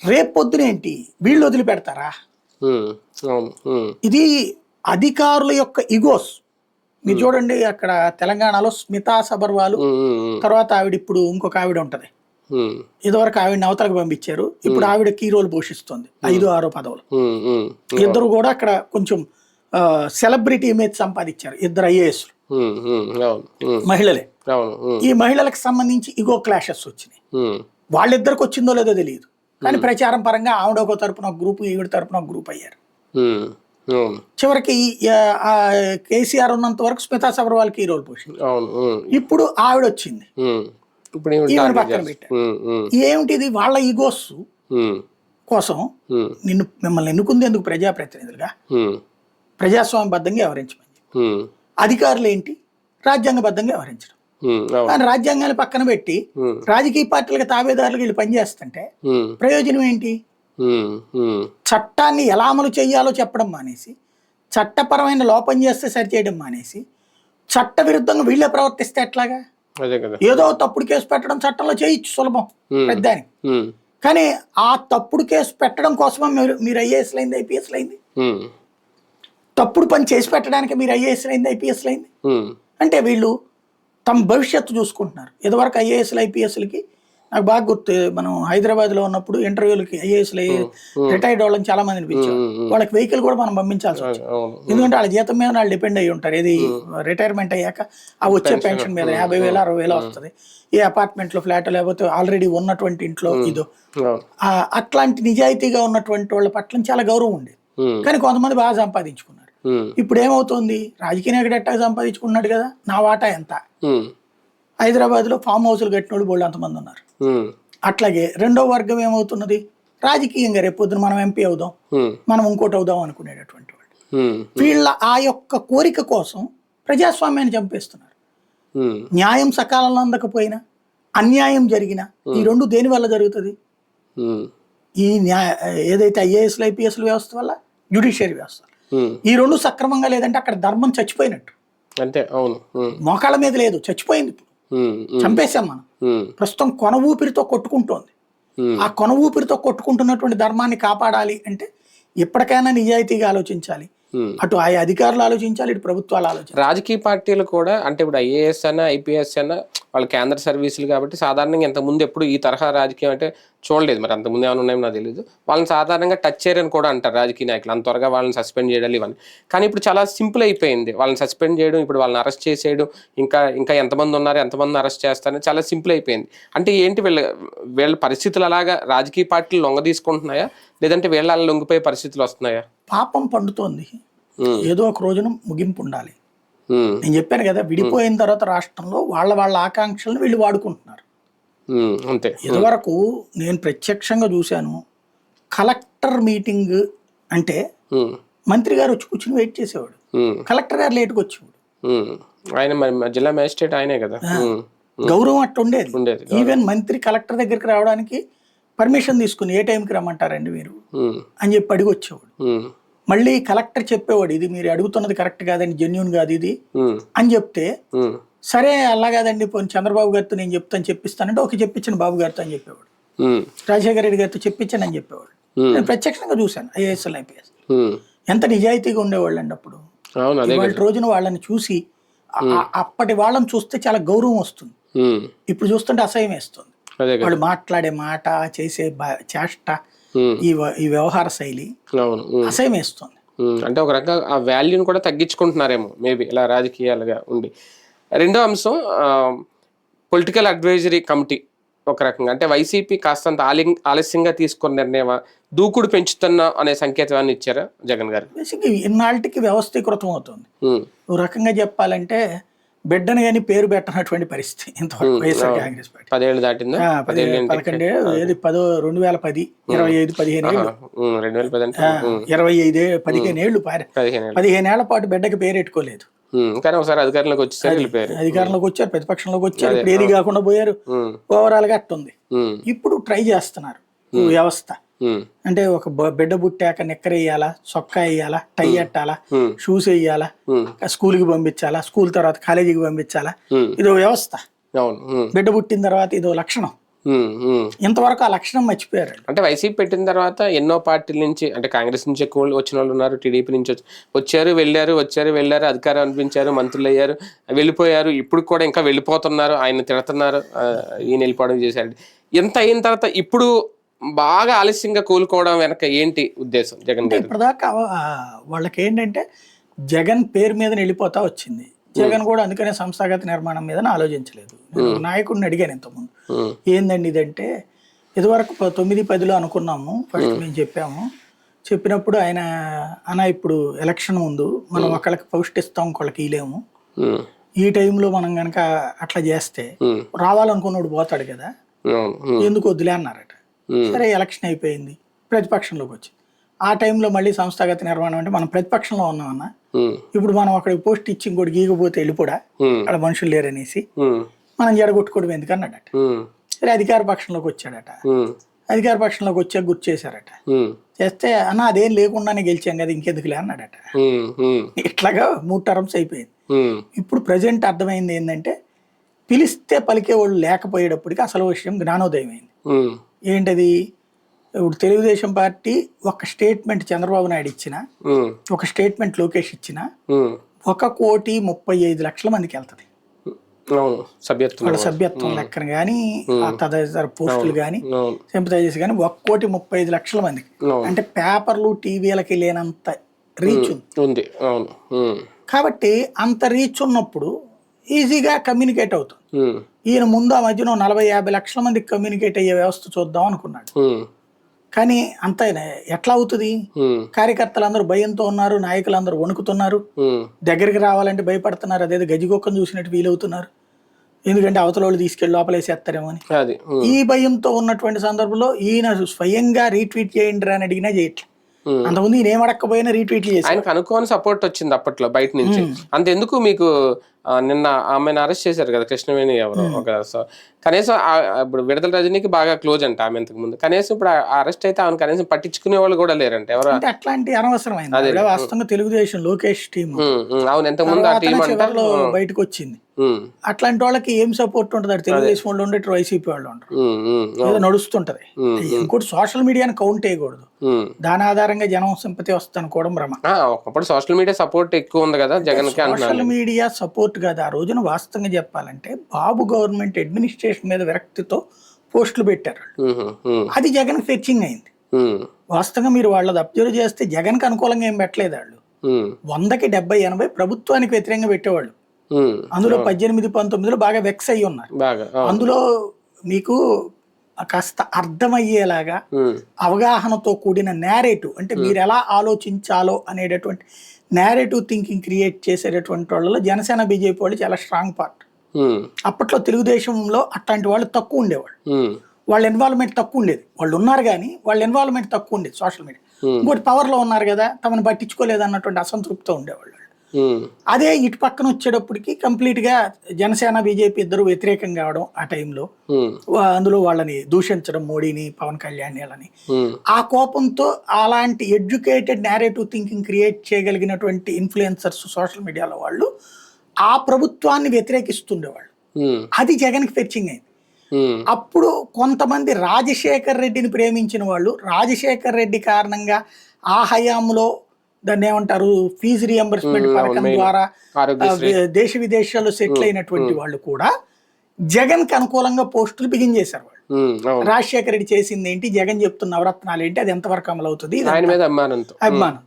రేపు పొద్దునేంటి వీళ్ళు వదిలిపెడతారా? ఇది అధికారుల యొక్క ఇగోస్. మీరు చూడండి, అక్కడ తెలంగాణలో స్మితా సబర్వాల్, తర్వాత ఆవిడ ఇప్పుడు ఇంకొక ఆవిడ ఉంటది, ఇదివరకు ఆవిడని అవతలకు పంపించారు, ఇప్పుడు ఆవిడ కీ రోల్ పోషిస్తుంది 5-6 పదవులు. ఇద్దరు కూడా అక్కడ కొంచెం సెలబ్రిటీ ఇమేజ్ సంపాదించారు, ఇద్దరు ఐఏఎస్లు మహిళలే. ఈ మహిళలకు సంబంధించి ఇగో క్లాషెస్ వచ్చినాయి. వాళ్ళిద్దరికి వచ్చిందో లేదో తెలియదు, కానీ ప్రచారం పరంగా ఆవిడ ఒక తరపున ఒక గ్రూప్, ఈవిడ తరపున ఒక గ్రూప్ అయ్యారు. చివరికి కేసీఆర్ ఉన్నంత వరకు స్మితా సబర్వాల్కి ఈ రోల్ పోషింది. ఇప్పుడు ఆవిడ వచ్చింది, ఈవిడ పక్కన పెట్టారు. ఏమిటిది? వాళ్ళ ఈగోస్ కోసం మిమ్మల్ని ఎన్నుకుంది ఎందుకు? ప్రజాప్రతినిధులుగా ప్రజాస్వామ్యబద్ధంగా వ్యవహరించమని. అధికారులు ఏంటి? రాజ్యాంగబద్ధంగా వ్యవహరించడం. కానీ రాజ్యాంగాన్ని పక్కన పెట్టి రాజకీయ పార్టీలకు తాబేదారులకు వీళ్ళు పనిచేస్తుంటే ప్రయోజనం ఏంటి? చట్టాన్ని ఎలా అమలు చేయాలో చెప్పడం మానేసి, చట్టపరమైన లోపం చేస్తే సరిచేయడం మానేసి, చట్ట విరుద్ధంగా వీళ్ళే ప్రవర్తిస్తే ఎట్లాగా? ఏదో తప్పుడు కేసు పెట్టడం చట్టంలో చేయొచ్చు, సులభం పెద్దానికి. కానీ ఆ తప్పుడు కేసు పెట్టడం కోసమే మీరు ఐఏఎస్ లైంది, ఐపీఎస్ లైంది. తప్పుడు పని చేసి పెట్టడానికి మీరు ఐఏఎస్ లైంది, ఐపీఎస్ లైంది. అంటే వీళ్ళు తమ భవిష్యత్తు చూసుకుంటున్నారు. ఇదివరకు ఐఏఎస్లు ఐపీఎస్లకి నాకు బాగా గుర్తు, మనం హైదరాబాద్లో ఉన్నప్పుడు ఇంటర్వ్యూలకి ఐఏఎస్లు రిటైర్డ్ వాళ్ళని చాలా మందిని పిలిచారు. వాళ్ళకి వెహికల్ కూడా మనం పంపించాల్సి వచ్చింది, ఎందుకంటే వాళ్ళ జీతం మీద వాళ్ళు డిపెండ్ అయ్యి ఉంటారు. ఇది రిటైర్మెంట్ అయ్యాక ఆ వచ్చే పెన్షన్ మీద 50,000 60,000 వస్తుంది. ఏ అపార్ట్మెంట్లో ఫ్లాట్, లేకపోతే ఆల్రెడీ ఉన్నటువంటి ఇంట్లో ఇదో. అట్లాంటి నిజాయితీగా ఉన్నటువంటి వాళ్ళ పట్ల చాలా గౌరవం ఉండేది. కానీ కొంతమంది బాగా సంపాదించుకున్నారు. ఇప్పుడు ఏమవుతుంది? రాజకీయ నాయకుడు ఎట్టా సంపాదించుకున్నాడు కదా, నా వాటా ఎంత? హైదరాబాద్ లో ఫామ్ హౌస్లు కట్టిన వాళ్ళు బోళ్ళు అంతమంది ఉన్నారు. అట్లాగే రెండో వర్గం ఏమవుతున్నది? రాజకీయంగా రేపు పొద్దున మనం ఎంపీ అవుదాం, మనం ఇంకోటి అవుదాం అనుకునేటటువంటి వాళ్ళు. వీళ్ళ ఆ యొక్క కోరిక కోసం ప్రజాస్వామ్యాన్ని చంపేస్తున్నారు. న్యాయం సకాలంలో అందకపోయినా, అన్యాయం జరిగినా, ఈ రెండు దేని వల్ల జరుగుతుంది? ఈ ఏదైతే ఐఏఎస్లు ఐపీఎస్ల వ్యవస్థ వల్ల, జ్యుడిషియరీ వ్యవస్థ. ఈ రెండు సక్రమంగా లేదంటే అక్కడ ధర్మం చచ్చిపోయినట్టు. అంతే. అవును, మోకాళ్ళ మీద లేదు, చచ్చిపోయింది. ఇప్పుడు చంపేశాం మనం. ప్రస్తుతం కొన ఊపిరితో కొట్టుకుంటోంది. ఆ కొన ఊపిరితో కొట్టుకుంటున్నటువంటి ధర్మాన్ని కాపాడాలి అంటే ఎప్పటికైనా నిజాయితీగా ఆలోచించాలి. అటు ఆయా అధికారులు ఆలోచించాలి, ఇటు ప్రభుత్వాలు ఆలోచించాలి. రాజకీయ పార్టీలు కూడా, అంటే ఇప్పుడు ఐఏఎస్ అన్నా ఐపీఎస్ అన్నా వాళ్ళు కేంద్ర సర్వీసులు కాబట్టి సాధారణంగా ఇంతకుముందు ఎప్పుడు ఈ తరహా రాజకీయం అంటే చూడలేదు. మరి అంతకుముందు ఏమైనా ఉన్నాయో నాకు తెలియదు. వాళ్ళని సాధారణంగా టచ్ చేయరని కూడా అంటారు రాజకీయ నాయకులు, అంత త్వరగా వాళ్ళని సస్పెండ్ చేయడాలి ఇవన్నీ. కానీ ఇప్పుడు చాలా సింపుల్ అయిపోయింది వాళ్ళని సస్పెండ్ చేయడం, ఇప్పుడు వాళ్ళని అరెస్ట్ చేసేయడం, ఇంకా ఎంతమంది ఉన్నారు, ఎంతమంది అరెస్ట్ చేస్తారని చాలా సింపుల్ అయిపోయింది. అంటే ఏంటి వీళ్ళ పరిస్థితులు అలాగా రాజకీయ పార్టీలు లొంగ తీసుకుంటున్నాయా, లేదంటే వీళ్ళ లొంగిపోయే పరిస్థితులు వస్తున్నాయా? పాపం పండుతోంది, ఏదో ఒక రోజున ముగింపు ఉండాలి. నేను చెప్పాను కదా, విడిపోయిన తర్వాత రాష్ట్రంలో వాళ్ళ ఆకాంక్షలను వీళ్ళు వాడుకుంటున్నారు. అంతే. ఇదివరకు నేను ప్రత్యక్షంగా చూశాను, కలెక్టర్ మీటింగ్ అంటే మంత్రి గారు వచ్చి కూర్చుని వెయిట్ చేసేవాడు, కలెక్టర్ గారు లేట్గా వచ్చేవాడు. ఆయన మరి జిల్లా మేజిస్ట్రేట్ ఆయనే కదా, గౌరవం అట్లా ఉండేది. ఈవెన్ మంత్రి కలెక్టర్ దగ్గరికి రావడానికి పర్మిషన్ తీసుకుని ఏ టైంకి రమ్మంటారండి మీరు అని చెప్పి అడిగి వచ్చేవాడు. మళ్ళీ కలెక్టర్ చెప్పేవాడు, ఇది మీరు అడుగుతున్నది కరెక్ట్ కాదండి, జెన్యూన్ కాదు ఇది అని చెప్తే, సరే అలా కాదండి పోనీ చంద్రబాబు గారితో నేను చెప్తాను చెప్పిస్తానంటే ఓకే చెప్పించండి బాబు గారితో అని చెప్పేవాడు. రాజశేఖర రెడ్డి గారితో చెప్పించండి అని చెప్పేవాడు. నేను ప్రత్యక్షంగా చూశాను ఐఏఎస్ఎల్ ఐపీఎస్ ఎంత నిజాయితీగా ఉండేవాళ్ళు అండి అప్పుడు. వాళ్ళ రోజున వాళ్ళని చూసి, అప్పటి వాళ్ళని చూస్తే చాలా గౌరవం వస్తుంది, ఇప్పుడు చూస్తుంటే అసహ్యం వేస్తుంది. వాళ్ళు మాట్లాడే మాట, చేసే చేష్ట, ఈ వ్యవహార శైలి అసహ్యం వేస్తుంది. అంటే ఒక రకంగా ఆ వాల్యూని కూడా తగ్గించుకుంటున్నారేమో మేబీ ఇలా రాజకీయాలుగా ఉండి. రెండో అంశం పొలిటికల్ అడ్వైజరీ కమిటీ ఒక రకంగా అంటే వైసీపీ కాస్తంత ఆలస్యంగా తీసుకున్న నిర్ణయమా, దూకుడు పెంచుతున్నా అనే సంకేతాన్ని ఇచ్చారా జగన్ గారు? బేసిక్గా ఇన్నాళ్ళకి వ్యవస్థీకృతం అవుతుంది. ఓ రకంగా చెప్పాలంటే బిడ్డను కానీ పేరు పెట్టనటువంటి పరిస్థితి ఇంతవరకు వైఎస్ఆర్ కాంగ్రెస్ పార్టీ. 10 ఏళ్ళు దాటిందా? 11 ఏది 2010 25 15 ఏళ్ళు 2010 అంటే 15 ఏళ్ళు 15 ఏళ్ల పాటు బిడ్డకి పేరు పెట్టుకోలేదు. కానీ ఒకసారి అధికారంలోకి వచ్చేసరికి వెళ్ళిపోయారు. అధికారంలోకి వచ్చారు, ప్రతిపక్షంలోకి వచ్చారు, ఇప్పుడు ఏది కాకుండా పోయారు. ఓవరాల్ గా అట్టుంది. ఇప్పుడు ట్రై చేస్తున్నారు వ్యవస్థ. అంటే ఒక బిడ్డ పుట్టాక నిక్కర వేయాలా, చొక్కా వేయాలా, టై అట్టాలా, షూస్ వేయాలా, స్కూల్ కి పంపించాలా, స్కూల్ తర్వాత కాలేజీకి పంపించాలా, ఇదో వ్యవస్థ. బిడ్డ పుట్టిన తర్వాత ఇదో లక్షణం. ఇంతవరకు ఆ లక్షణం మర్చిపోయారు. అంటే వైసీపీ పెట్టిన తర్వాత ఎన్నో పార్టీల నుంచి, అంటే కాంగ్రెస్ నుంచి ఎక్కువ వచ్చిన వాళ్ళు ఉన్నారు, టీడీపీ నుంచి వచ్చారు వెళ్ళారు, అధికారం అనిపించారు, మంత్రులు అయ్యారు, వెళ్ళిపోయారు. ఇప్పుడు కూడా ఇంకా వెళ్ళిపోతున్నారు, ఆయన తిడుతున్నారు, ఈయన వెళ్ళిపోవడం చేశారు. ఎంత అయిన తర్వాత ఇప్పుడు బాగా ఆలస్యంగా కోలుకోవడం వెనక ఏంటి ఉద్దేశం జగన్ గారు? ఇప్పటిదాకా వాళ్ళకి ఏంటంటే జగన్ పేరు మీద వెళ్ళిపోతా వచ్చింది. జగన్ కూడా అందుకనే సంస్థాగత నిర్మాణం మీద ఆలోచించలేదు. నాయకుడిని అడిగాను ఇంతకుముందు, ఏందండి ఇదంటే ఇదివరకు 9-10లో అనుకున్నాము, ఫస్ట్ మేము చెప్పినప్పుడు ఆయన అన్న ఇప్పుడు ఎలక్షన్ ముందు మనం ఒకళ్ళకి పోస్ట్ ఇస్తాం, ఒకళ్ళకి ఇలేము, ఈ టైంలో మనం కనుక అట్లా చేస్తే రావాలనుకున్నాడు పోతాడు కదా, ఎందుకు వద్దులే అన్నారట. సరే ఎలక్షన్ అయిపోయింది, ప్రతిపక్షంలోకి వచ్చింది. ఆ టైంలో మళ్ళీ సంస్థాగత నిర్మాణం అంటే మనం ప్రతిపక్షంలో ఉన్నామన్నా, ఇప్పుడు మనం అక్కడికి పోస్ట్ ఇచ్చి ఇంకోటి గీకపోతే వెళ్ళిపోడా, అక్కడ మనుషులు లేరనేసి మనం జడగొట్టుకోవడం ఎందుకన్నాడట. సరే అధికార పక్షంలోకి వచ్చాడట. అధికార పక్షంలోకి వచ్చాక గుర్తు చేశారట. చేస్తే అన్న అదేం లేకుండానే గెలిచాం కదా ఇంకెందుకులే అన్నాడట. ఇట్లాగా 3 టర్మ్స్ అయిపోయింది. ఇప్పుడు ప్రజెంట్ అర్థమైంది ఏంటంటే పిలిస్తే పలికే వాళ్ళు లేకపోయేటప్పటికి అసలు విషయం జ్ఞానోదయం అయింది. ఏంటది? ఇప్పుడు తెలుగుదేశం పార్టీ ఒక స్టేట్మెంట్ చంద్రబాబు నాయుడు ఇచ్చిన, ఒక స్టేట్మెంట్ లోకేష్ ఇచ్చిన 1,35,00,000 మందికి వెళ్తుంది. సభ్యత్వం లెక్కన కానీ, తదితర పోస్టులు కానీ, సింపథైజర్స్ కానీ 1,35,00,000 మందికి. అంటే పేపర్లు టీవీలకి లేనంత రీచ్ ఉంది. కాబట్టి అంత రీచ్ ఉన్నప్పుడు ఈజీగా కమ్యూనికేట్ అవుతుంది. ఈయన ముందు ఆ మధ్యన 40-50 లక్షల మందికి కమ్యూనికేట్ అయ్యే వ్యవస్థ చూద్దాం అనుకున్నాడు. కానీ అంత ఎట్లా అవుతుంది? కార్యకర్తలు భయంతో ఉన్నారు, నాయకులందరూ వణుకుతున్నారు, దగ్గరికి రావాలంటే భయపడుతున్నారు, అదేదో గజిగొక్కను చూసినట్టు ఫీల్ అవుతున్నారు. ఎందుకంటే అవతల వాళ్ళు తీసుకెళ్లి లోపలేసేస్తారేమో అని. ఈ భయంతో ఉన్నటువంటి సందర్భంలో ఈయన స్వయంగా రీట్వీట్ చేయండి అని అడిగినా చేయట్లేదు. అంతకుముందు ఈయన ఏం అడగకపోయినా రీట్వీట్లు చేసి ఆయనకు అనుకోని సపోర్ట్ వచ్చింది అప్పట్లో బయట నుంచి. అంతెందుకు మీకు నిన్న ఆమెను అరెస్ట్ చేశారు కదా, కృష్ణవేణి ఎవరు ఒక, కనీసం ఇప్పుడు విడుదల రజనీకి బాగా క్లోజ్ అంట ఆమె ఇంతకు ముందు. కనీసం ఇప్పుడు అరెస్ట్ అయితే ఆమెను కనీసం పట్టించుకునే వాళ్ళు కూడా లేరంట ఎవరు. అట్లాంటి అనవసరమైన వాస్తవంగా తెలుగుదేశం లోకేష్ టీం అవును ఎంతకుముందు ఆ టీం చివరిలో బయటకు వచ్చింది. అట్లాంటి వాళ్ళకి ఏం సపోర్ట్ ఉంటుంది? తెలుగుదేశం వాళ్ళు ఉండేట్టు వైసీపీ వాళ్ళు ఉంటారు, ఏదో నడుస్తుంటది. ఇంకోటి సోషల్ మీడియాని కౌంట్ చేయకూడదు, దాని ఆధారంగా జనం సింపతి వస్తుంది అనుకోవడం భ్రమ. ఒకప్పుడు సోషల్ మీడియా సపోర్ట్ ఎక్కువ ఉంది కదా జగన్ కి. సోషల్ మీడియా సపోర్ట్ కాదు. ఆ రోజున వాస్తవంగా చెప్పాలంటే బాబు గవర్నమెంట్ అడ్మినిస్ట్రేషన్ మీద విరక్తితో పోస్టులు పెట్టారు. అది జగన్ ఫెచ్చింగ్ అయింది. వాస్తవంగా మీరు వాళ్ళది అబ్జర్వ్ చేస్తే జగన్ కి అనుకూలంగా ఏం పెట్టలేదు వాళ్ళు. 100కి 70-80 ప్రభుత్వానికి వ్యతిరేకంగా పెట్టేవాళ్ళు. అందులో 18-19లో బాగా వెక్స్ అయ్యి ఉన్నారు. అందులో మీకు కాస్త అర్థమయ్యేలాగా అవగాహనతో కూడిన నేరేటివ్, అంటే మీరు ఎలా ఆలోచించాలో అనేటటువంటి నేరేటివ్ థింకింగ్ క్రియేట్ చేసేటటువంటి వాళ్ళలో జనసేన బీజేపీ వాళ్ళు చాలా స్ట్రాంగ్ పార్ట్. అప్పట్లో తెలుగుదేశంలో అట్లాంటి వాళ్ళు తక్కువ ఉండేవాళ్ళు, వాళ్ళ ఇన్వాల్వ్మెంట్ తక్కువ ఉండేది. వాళ్ళు ఉన్నారు కానీ వాళ్ళ ఇన్వాల్వ్మెంట్ తక్కువ ఉండేది సోషల్ మీడియా. ఇంకోటి పవర్లో ఉన్నారు కదా, తమను పట్టించుకోలేదు అన్నటువంటి అసంతృప్తితో ఉండేవాళ్ళు. అదే ఇటు పక్కన వచ్చేటప్పటికి కంప్లీట్ గా జనసేన బీజేపీ ఇద్దరు వ్యతిరేకం కావడం ఆ టైంలో, అందులో వాళ్ళని దూషించడం, మోడీని, పవన్ కళ్యాణ్ వాళ్ళని, ఆ కోపంతో అలాంటి ఎడ్యుకేటెడ్ నేరేటివ్ థింకింగ్ క్రియేట్ చేయగలిగినటువంటి ఇన్ఫ్లుయెన్సర్స్ సోషల్ మీడియాలో వాళ్ళు ఆ ప్రభుత్వాన్ని వ్యతిరేకిస్తుండేవాళ్ళు. అది జగన్ కి ఫెచ్చింగ్ అయింది. అప్పుడు కొంతమంది రాజశేఖర్ రెడ్డిని ప్రేమించిన వాళ్ళు, రాజశేఖర్ రెడ్డి కారణంగా ఆ హయాంలో దాన్ని ఏమంటారు ఫీజు రియంబర్స్మెంట్ పథకం ద్వారా దేశ విదేశాల్లో సెటిల్ అయినటువంటి వాళ్ళు కూడా జగన్ కి అనుకూలంగా పోస్టులు బిగిన్ చేశారు వాళ్ళు. అవును. రాజశేఖర రెడ్డి చేసింది ఏంటి, జగన్ చెప్తున్న నవరత్నాలు ఏంటి, అది ఎంతవరకు అమలు అవుతుంది, ఆయన మీద అభిమానంతో. అభిమానం.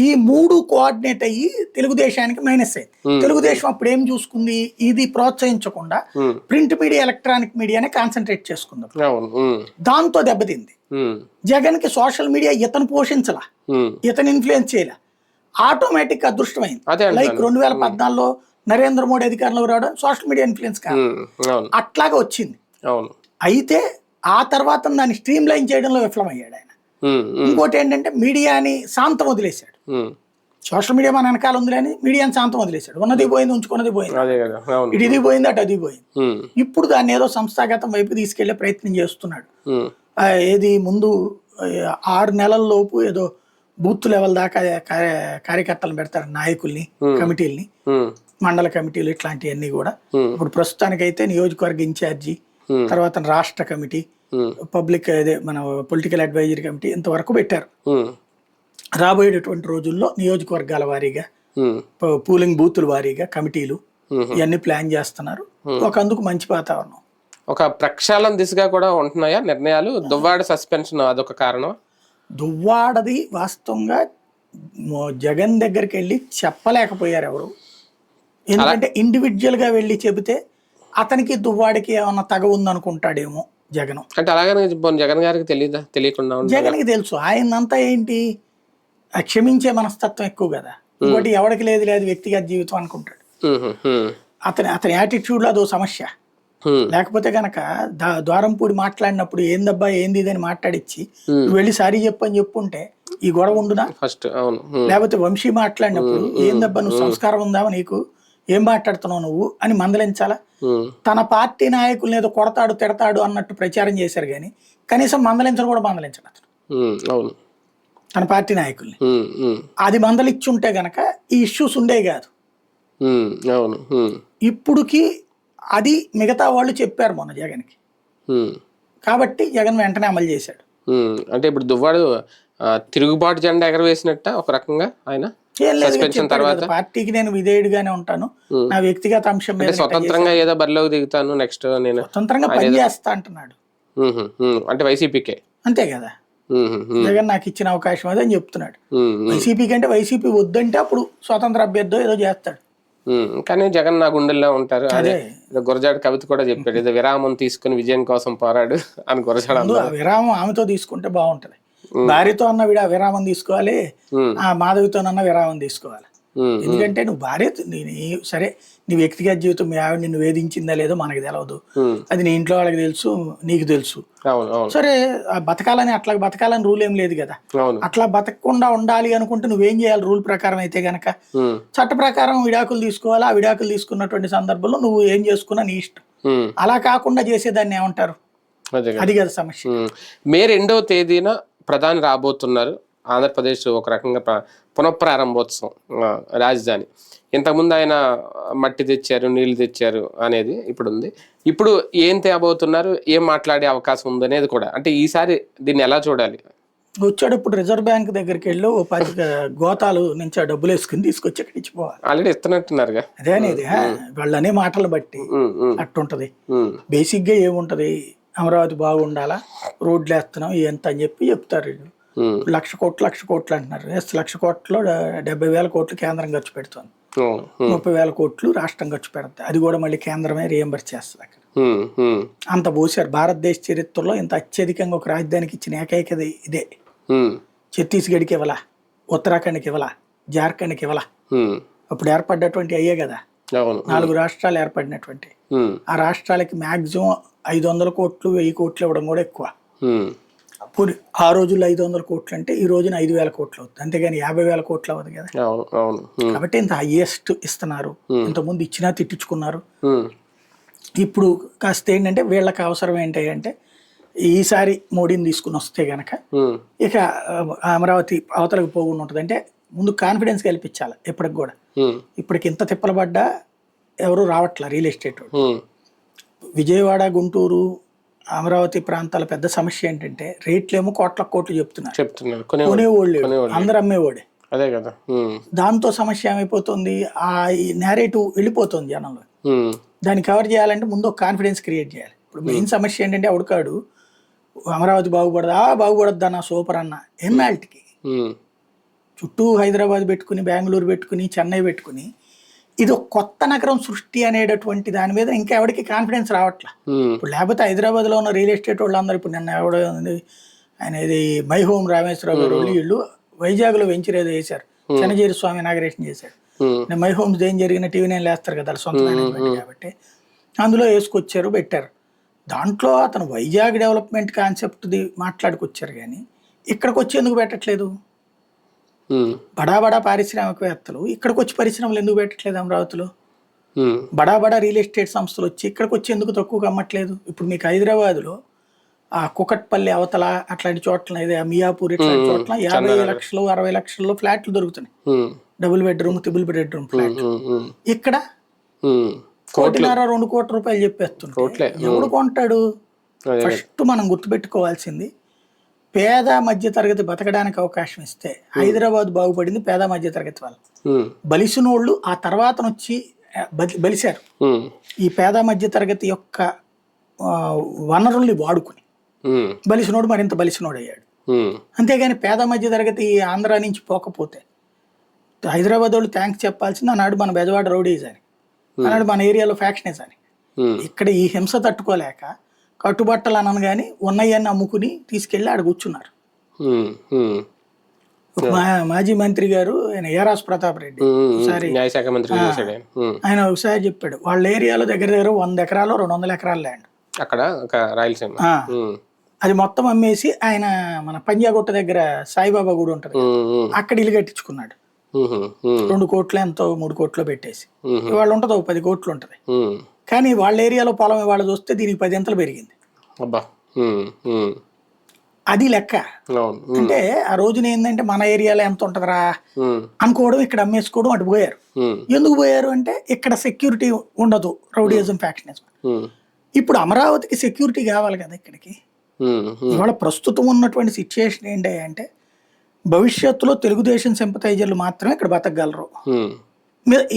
ఈ మూడు కోఆర్డినేట్ అయ్యి తెలుగుదేశానికి మైనస్ అయింది. తెలుగుదేశం అప్పుడు ఏం చూసుకుంది, ఇది ప్రోత్సహించకుండా ప్రింట్ మీడియా ఎలక్ట్రానిక్ మీడియానే కాన్సన్ట్రేట్ చేసుకుందాం, దాంతో దెబ్బతింది. జగన్ కి సోషల్ మీడియా ఇతను పోషించలా, ఇతను ఇన్ఫ్లుయెన్స్ చేయలే, ఆటోమేటిక్ అదృష్టమైంది. లైక్ 2014లో నరేంద్ర మోడీ అధికారంలోకి రావడం సోషల్ మీడియా ఇన్ఫ్లుయెన్స్ కాదు, అట్లాగా వచ్చింది. అయితే ఆ తర్వాత దాన్ని స్ట్రీమ్ లైన్ చేయడంలో విఫలమయ్యాడు ఆయన. ఇంకోటి ఏంటంటే మీడియాని శాంతం వదిలేశాడు. సోషల్ మీడియా మన వెనకాల ఉంది అని మీడియాని శాంతం వదిలేశాడు. ఉన్నది పోయింది, ఉంచుకున్నది పోయింది, ఇటు ఇది పోయింది, అటు అది పోయింది. ఇప్పుడు దాన్ని ఏదో సంస్థాగతం వైపు తీసుకెళ్లే ప్రయత్నం చేస్తున్నాడు. ఏది ముందు 6 నెలల లోపు ఏదో బూత్ లెవెల్ దాకా కార్యకర్తలను పెడతారు, నాయకుల్ని, కమిటీల్ని, మండల కమిటీలు, ఇట్లాంటివన్నీ కూడా. ఇప్పుడు ప్రస్తుతానికైతే నియోజకవర్గ ఇన్ఛార్జి, తర్వాత రాష్ట్ర కమిటీ, పబ్లిక్ అదే మన పొలిటికల్ అడ్వైజరీ కమిటీ ఇంతవరకు పెట్టారు. రాబోయేటటువంటి రోజుల్లో నియోజకవర్గాల వారీగా, పూలింగ్ బూతుల వారీగా కమిటీలు ఇవన్నీ ప్లాన్ చేస్తున్నారు. ఒకందుకు మంచి వాతావరణం. ఒక ప్రక్షాళన దిశగా కూడా ఉంటున్నాయా నిర్ణయాలు? దువ్వాడ సస్పెన్షన్ అదొక కారణం. దువ్వాడది వాస్తవంగా జగన్ దగ్గరికి వెళ్ళి చెప్పలేకపోయారు ఎవరు. ఎందుకంటే ఇండివిజువల్ గా వెళ్ళి చెబితే అతనికి దువ్వాడికి ఏమన్నా తగ ఉందనుకుంటాడేమో జగన్. అంటే అలాగనే జగన్ గారికి తెలియదా? తెలియకుండా జగన్కి తెలుసు. ఆయనంతా ఏంటి, క్షమించే మనస్తత్వం ఎక్కువ కదా. ఇంకోటి ఎవరికి లేదు లేదు వ్యక్తిగత జీవితం అనుకుంటాడు. అతని యాటిట్యూడ్ లో అదో సమస్య. లేకపోతే గనక ద్వారంపూడి మాట్లాడినప్పుడు ఏందబ్బా ఏంది ఇదని మాట్లాడిచ్చి నువ్వు వెళ్ళి సారీ చెప్పని చెప్పుంటే ఈ గొడవ ఉండునా ఫస్ట్. లేకపోతే వంశీ మాట్లాడినప్పుడు ఏందబ్బా నువ్వు సంస్కారం ఉందా నీకు, ఏం మాట్లాడుతున్నావు నువ్వు అని మందలించాలా? తన పార్టీ నాయకుల్ని ఏదో కొడతాడు తిడతాడు అన్నట్టు ప్రచారం చేశారు కానీ కనీసం మందలించడం కూడా మందలించడు అతను తన పార్టీ నాయకుల్ని. అది మందలిచ్చుంటే గనక ఈ ఇష్యూస్ ఉండేవి కాదు. ఇప్పుడుకి అది మిగతా వాళ్ళు చెప్పారు మొన్న జగన్కి, కాబట్టి జగన్ వెంటనే అమలు చేశాడు. అంటే ఇప్పుడు దువ్వాడు తిరుగుబాటు జెండా ఎగరవేసినట్ట ఒక రకంగా ఆయన పార్టీకి నేను విధేయుడిగానే ఉంటాను, నా వ్యక్తిగత అంశం మీద స్వతంత్రంగా ఏదో బరిలోకి దిగుతాను, నెక్స్ట్ నేను స్వతంత్రంగా పనిచేస్తా అంటున్నాడు. అంటే వైసీపీకే అంతే కదా, జగన్ నాకు ఇచ్చిన అవకాశం అదే అని చెప్తున్నాడు. వైసీపీకి అంటే వైసీపీ వద్దంటే అప్పుడు స్వతంత్ర అభ్యర్థి ఏదో చేస్తాడు. కానీ జగన్ నా గుండెల్లో ఉంటారు. అదే గురజాడ కవిత కూడా చెప్పాడు, ఏదో విరామం తీసుకుని విజయం కోసం పోరాడు అని. గురజాడ విరామం ఆమెతో తీసుకుంటే బాగుంటది, భార్యతో అన్న విరామం తీసుకోవాలి, ఆ మాధవితోనన్న విరామం తీసుకోవాలి. ఎందుకంటే నువ్వు భార్య సరే నీ వ్యక్తిగత జీవితం మీ ఆవిడ నిన్ను వేధించిందా లేదో మనకు తెలియదు, అది నీ ఇంట్లో వాళ్ళకి తెలుసు, నీకు తెలుసు. సరే అట్లా బతకాలని రూల్ ఏం లేదు కదా. అట్లా బతకకుండా ఉండాలి అనుకుంటే నువ్వేం చేయాలి? రూల్ ప్రకారం అయితే గనక చట్ట ప్రకారం విడాకులు తీసుకోవాలి. ఆ విడాకులు తీసుకున్నటువంటి సందర్భంలో నువ్వు ఏం చేసుకున్నా నీ ఇష్టం. అలా కాకుండా చేసేదాన్ని ఏమంటారు? అది కదా సమస్య. మే 2వ తేదీన ప్రధాని రాబోతున్నారు. ఆంధ్రప్రదేశ్ ఒక రకంగా పునఃప్రారంభోత్సవం రాజధాని. ఇంతకుముందు ఆయన మట్టి తెచ్చారు, నీళ్లు తెచ్చారు అనేది ఇప్పుడు ఉంది. ఇప్పుడు ఏం తేబోతున్నారు, ఏం మాట్లాడే అవకాశం ఉంది అనేది కూడా. అంటే ఈసారి దీన్ని ఎలా చూడాలి? వచ్చాడు ఇప్పుడు రిజర్వ్ బ్యాంక్ దగ్గరికి వెళ్ళి 10 గోతాలు నుంచి ఆ డబ్బులు వేసుకుని తీసుకొచ్చి అక్కడ ఇచ్చిపోవాలి. ఆల్రెడీ ఇస్తున్నట్టున్నారుగా. అదే అనేది వాళ్ళు అనే మాటలు బట్టి అట్టుంటది. బేసిక్ గా ఏముంటది, అమరావతి బాగుండాలా, రోడ్లు వేస్తున్నాం ఎంత అని చెప్తారు. 1,00,000 కోట్లు అంటున్నారు. 1,00,000 కోట్లలో 70,000 కోట్లు కేంద్రం ఖర్చు పెడుతుంది, 30,000 కోట్లు రాష్ట్రం ఖర్చు పెడుతుంది. అది కూడా మళ్ళీ కేంద్రమే రియంబర్స్ చేస్తుంది. అక్కడ అంత పోసారు. భారతదేశ చరిత్రలో ఇంత అత్యధికంగా ఒక రాజధానికి ఇచ్చిన ఏకైక ఇదే. ఛత్తీస్గఢ్కి ఇవ్వాల, ఉత్తరాఖండ్కి ఇవ్వాల, జార్ఖండ్కి ఇవ్వాల. అప్పుడు ఏర్పడ్డటువంటి అయ్యే కదా 4 రాష్ట్రాలు ఏర్పడినటువంటి. ఆ రాష్ట్రాలకి మాక్సిమం 500 కోట్లు 1000 కోట్లు ఇవ్వడం కూడా ఎక్కువ. ఆ రోజుల్లో 500 కోట్లు అంటే ఈ రోజున 5,000 కోట్లు అవుతుంది, అంతేగాని 50,000 కోట్లు అవ్వదు కదా. కాబట్టి ఇంత హైయెస్ట్ ఇస్తున్నారు. ఇంతకుముందు ఇచ్చినా తిట్టించుకున్నారు. ఇప్పుడు కాస్త ఏంటంటే వీళ్ళకి అవసరం ఏంటంటే ఈసారి మోడీని తీసుకుని వస్తే గనక ఇక అమరావతి అవతలకు పోకుండా ఉంటుంది. అంటే ముందు కాన్ఫిడెన్స్ కల్పించాలి. ఎప్పటికి కూడా ఇప్పటికి ఇంత తిప్పలబడ్డా ఎవరు రావట్లే రియల్ ఎస్టేట్. విజయవాడ, గుంటూరు, అమరావతి ప్రాంతాల పెద్ద సమస్య ఏంటంటే రేట్లేమో కోట్లు చెప్తున్నారు. కొనేవాళ్ళు అందరు అమ్మేవాడే. అదే కదా. దాంతో సమస్య ఏమైపోతుంది, ఆ నేరేటివ్ వెళ్ళిపోతుంది జనంలో. దాన్ని కవర్ చేయాలంటే ముందు ఒక కాన్ఫిడెన్స్ క్రియేట్ చేయాలి. ఇప్పుడు మెయిన్ సమస్య ఏంటంటే ఎవడికాడు అమరావతి బాగుపడద్దా నా సూపర్ అన్న ఎన్నాళ్ళకి చుట్టూ హైదరాబాద్ పెట్టుకుని బెంగళూరు పెట్టుకుని చెన్నై పెట్టుకుని ఇది ఒక కొత్త నగరం సృష్టి అనేటటువంటి దాని మీద ఇంకా ఎవరికి కాన్ఫిడెన్స్ రావట్లా. ఇప్పుడు లేకపోతే హైదరాబాద్లో ఉన్న రియల్ ఎస్టేట్ వాళ్ళందరూ ఇప్పుడు నిన్న ఎవడో ఆయన ఇది మై హోమ్ రామేశ్వరరావు గారు వీళ్ళు వైజాగ్లో వెంచర్ ఏదో వేశారు, చెన్నజీరి స్వామి ఇనాగరేషన్ చేశారు. మై హోమ్స్ ఏం జరిగిన టీవీ9 వేస్తారు కదా సొంత మేనేజ్మెంట్ కాబట్టి అందులో వేసుకొచ్చారు పెట్టారు. దాంట్లో అతను వైజాగ్ డెవలప్మెంట్ కాన్సెప్ట్ది మాట్లాడుకొచ్చారు కానీ ఇక్కడికి వచ్చి ఎందుకు పెట్టట్లేదు? బడా పారిశ్రామికవేత్తలు ఇక్కడికి వచ్చి పరిశ్రమలు ఎందుకు పెట్టట్లేదు? అమరావతిలో బడా రియల్ ఎస్టేట్ సంస్థలు వచ్చి ఇక్కడికి వచ్చి ఎందుకు తక్కువగా అమ్మట్లేదు? ఇప్పుడు మీకు హైదరాబాద్లో ఆ కుకట్పల్లి అవతల అట్లాంటి చోట్ల మియాపూర్ ఇట్లాంటి చోట్ల 50 లక్షలు 60 లక్షల్లో ఫ్లాట్లు దొరుకుతున్నాయి, double bedroom triple bedroom flat. ఇక్కడ 1.5-2 కోట్ల రూపాయలు చెప్పేస్తుంటే ఎవడు కొంటాడు? ఫస్ట్ మనం గుర్తుపెట్టుకోవాల్సింది పేద మధ్య తరగతి బతకడానికి అవకాశం ఇస్తే హైదరాబాద్ బాగుపడింది పేద మధ్య తరగతి వాళ్ళు. బలిసినోళ్ళు ఆ తర్వాత వచ్చి బలిశారు ఈ పేద మధ్య తరగతి యొక్క వనరుల్ని వాడుకుని. బలిసినోడు మరింత బలిసినోడు అయ్యాడు. అంతేగాని పేద మధ్య తరగతి ఆంధ్ర నుంచి పోకపోతే హైదరాబాద్ వాళ్ళు థ్యాంక్స్ చెప్పాల్సింది ఆనాడు మన బెజవాడ రౌడీస్ అని, ఆనాడు మన ఏరియాలో ఫ్యాక్షనేస్ అని. ఇక్కడ ఈ హింస తట్టుకోలేక కట్టుబట్టలు అనను కానీ ఉన్నాయని అమ్ముకుని తీసుకెళ్లి ఆడ కూర్చున్నారు. మాజీ మంత్రి గారు ఆయన ఏరాస్ ప్రతాప్ రెడ్డి ఒకసారి ఆయన ఒకసారి చెప్పాడు వాళ్ళ ఏరియాలో దగ్గర 100 ఎకరాలు 200 ఎకరాల ల్యాండ్ అక్కడ రాయలసీమ అది మొత్తం అమ్మేసి ఆయన మన పంజాగుట్ట దగ్గర సాయిబాబా గుడి ఉంటది అక్కడ ఇల్లు కట్టించుకున్నాడు. 2 కోట్లు ఎంతో 3 కోట్లు పెట్టేసి ఇవాళ ఉంటది 10 కోట్లు ఉంటది. కానీ వాళ్ళ ఏరియాలో పొలం ఇవాళ చూస్తే దీనికి 10 అంతలు పెరిగింది. అది లెక్క. అంటే ఆ రోజున ఏంటంటే మన ఏరియాలో ఎంత ఉంటదరా అనుకోవడం, ఇక్కడ అమ్మేసుకోవడం, అటు పోయారు. ఎందుకు పోయారు అంటే ఇక్కడ సెక్యూరిటీ ఉండదు, రౌడీయిజం ఫ్యాక్షనిజం. ఇప్పుడు అమరావతికి సెక్యూరిటీ కావాలి కదా ఇక్కడికి. ఇవాళ ప్రస్తుతం ఉన్నటువంటి సిచ్యుయేషన్ ఏంటి అంటే భవిష్యత్తులో తెలుగుదేశం సింపథైజర్లు మాత్రమే ఇక్కడ బతకగలరు,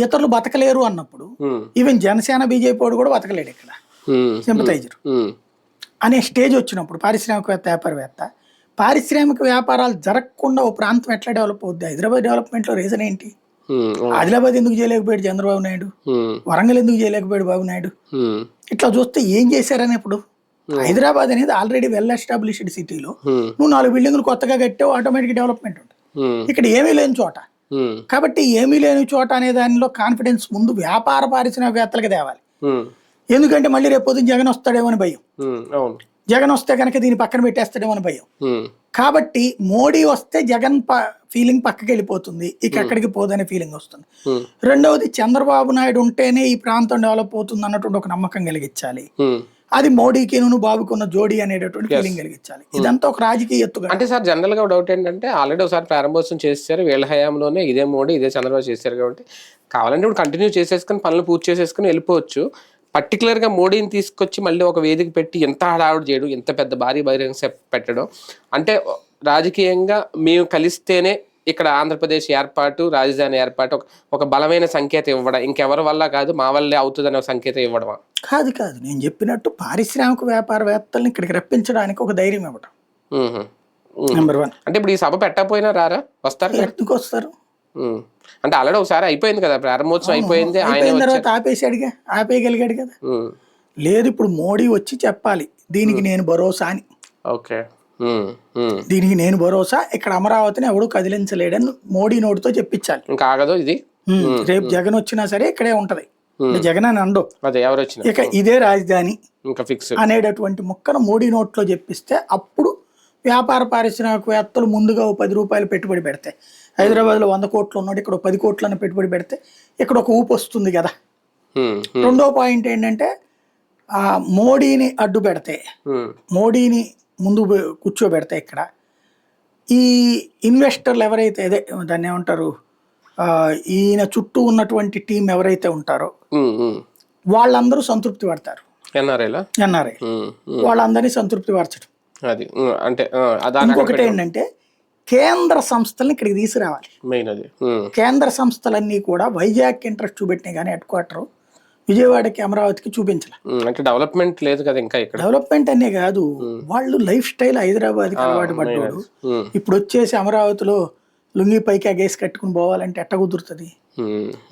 ఇతరులు బతకలేరు అన్నప్పుడు ఈవెన్ జనసేన బీజేపీ వాడు కూడా బతకలేడు ఇక్కడ సింపథైజర్ అనే స్టేజ్ వచ్చినప్పుడు పారిశ్రామిక వ్యాపారాలు జరగకుండా ఓ ప్రాంతం ఎట్లా డెవలప్ అవుద్ది? హైదరాబాద్ డెవలప్మెంట్ లో రీజన్ ఏంటి? ఆదిలాబాద్ ఎందుకు చేయలేకపోయాడు చంద్రబాబు నాయుడు? వరంగల్ ఎందుకు చేయలేకపోయాడు బాబు నాయుడు? ఇట్లా చూస్తే ఏం చేశారని ఇప్పుడు హైదరాబాద్ అనేది ఆల్రెడీ వెల్ ఎస్టాబ్లిష్డ్ సిటీలో నువ్వు 4 బిల్డింగులు కొత్తగా కట్టావు, ఆటోమేటిక్ డెవలప్మెంట్ ఉంటుంది. ఇక్కడ ఏమీ లేని చోట, కాబట్టి ఏమీ లేని చోట అనే దానిలో కాన్ఫిడెన్స్ ముందు వ్యాపార పారిశ్రామికవేత్తలకు తేవాలి. ఎందుకంటే మళ్ళీ రేపు జగన్ వస్తాడేమో అని భయం, జగన్ వస్తే కనుక దీన్ని పక్కన పెట్టేస్తాడేమో అని భయం. కాబట్టి మోడీ వస్తే జగన్ ఫీలింగ్ పక్కకి వెళ్ళిపోతుంది, ఇక ఎక్కడికి పోదనే ఫీలింగ్ వస్తుంది. రెండవది చంద్రబాబు నాయుడు ఉంటేనే ఈ ప్రాంతం డెవలప్ అవుతుంది అన్నటువంటి ఒక నమ్మకం కలిగించాలి. అది మోడీకి బాబుకి ఉన్న జోడీ అనేటటువంటి ఫీలింగ్ కలిగించాలి. ఇదంతా ఒక రాజకీయ ఎత్తుగా. అంటే సార్ జనరల్ గా డౌట్ ఏంటంటే ఆల్రెడీ ఒకసారి ప్రారంభోత్సవం చేశారు, వీళ్ళ హయాంలోనే ఇదే మోడీ ఇదే చంద్రబాబు చేశారు కాబట్టి కావాలంటే ఇప్పుడు కంటిన్యూ చేసేసుకుని పనులు పూర్తి చేసేసుకుని వెళ్ళిపోవచ్చు. పర్టికులర్ గా మోడీని తీసుకొచ్చి మళ్ళీ ఒక వేదిక పెట్టి ఎంత హడావుడి చేయడం, ఎంత పెద్ద భారీ బహిరంగ పెట్టడం అంటే రాజకీయంగా మేము కలిస్తేనే ఇక్కడ ఆంధ్రప్రదేశ్ ఏర్పాటు, రాజధాని ఏర్పాటు ఒక బలమైన సంకేతం ఇవ్వడం, ఇంకెవరి వల్ల కాదు మా వల్లే అవుతుందనే సంకేతం ఇవ్వడమా? కాదు నేను చెప్పినట్టు పారిశ్రామిక వ్యాపారవేత్తల్ని ఇక్కడికి రప్పించడానికి ఒక ధైర్యం ఇవ్వడం నెంబర్ 1. అంటే ఇప్పుడు ఈ సభ పెట్టకపోయినా రారా? వస్తారు, ఎందుకు వస్తారు? అంటే ఆల్రెడీ ఒకసారి అయిపోయింది కదా ప్రారంభోత్సవం, అయిపోయింది, అయిపోయిన తర్వాత ఆపేసాడుగా, ఆపేయగలిగాడు కదా. లేదు ఇప్పుడు మోడీ వచ్చి చెప్పాలి దీనికి నేను భరోసా అని. ఓకే, దీనికి నేను భరోసా, ఇక్కడ అమరావతిని ఎవడు కదిలించలేడని మోడీ నోటితో చెప్పించాలి. ఇంకా ఆగదు ఇది. రేపు జగన్ వచ్చినా సరే ఇక్కడే ఉంటది, జగన్ అని అండో ఎవరు వచ్చినా ఇక ఇదే రాజధాని ఇంకా ఫిక్స్ అనేటటువంటి ముక్కను మోడీ నోట్లో చెప్పిస్తే అప్పుడు వ్యాపార పారిశ్రామికవేత్తలు ముందుగా 10 రూపాయలు పెట్టుబడి పెడితే, హైదరాబాద్లో 100 కోట్లు ఉన్నాడు, ఇక్కడ 10 కోట్లను పెట్టుబడి పెడితే ఇక్కడ ఒక ఊపు వస్తుంది కదా. రెండో పాయింట్ ఏంటంటే మోడీని అడ్డు పెడితే, మోడీని ముందు కూర్చోబెడితే ఇక్కడ ఈ ఇన్వెస్టర్లు ఎవరైతే అదే దాన్ని ఏమంటారు, ఈయన చుట్టూ ఉన్నటువంటి టీం ఎవరైతే ఉంటారో వాళ్ళందరూ సంతృప్తి పడతారు. ఎన్ఆర్ఐ వాళ్ళందరినీ సంతృప్తి పరచడం. ఇంకొకటి ఏంటంటే కేంద్ర సంస్థల్ని ఇక్కడికి తీసుకురావాలి. కేంద్ర సంస్థలన్నీ కూడా వైజాగ్ ఇంట్రెస్ట్ చూపెట్టినాయి కానీ హెడ్ క్వార్టర్ విజయవాడకి అమరావతికి చూపించలే. అంటే డెవలప్మెంట్ లేదు కదా ఇంకా ఇక్కడ. డెవలప్మెంట్ అనే కాదు, వాళ్ళు లైఫ్ స్టైల్ హైదరాబాద్కి అలవాటు పడ్డాడు. ఇప్పుడు వచ్చేసి అమరావతిలో లుంగి పైకి అగేసి కట్టుకుని పోవాలంటే ఎట్ట కుదురుతుంది?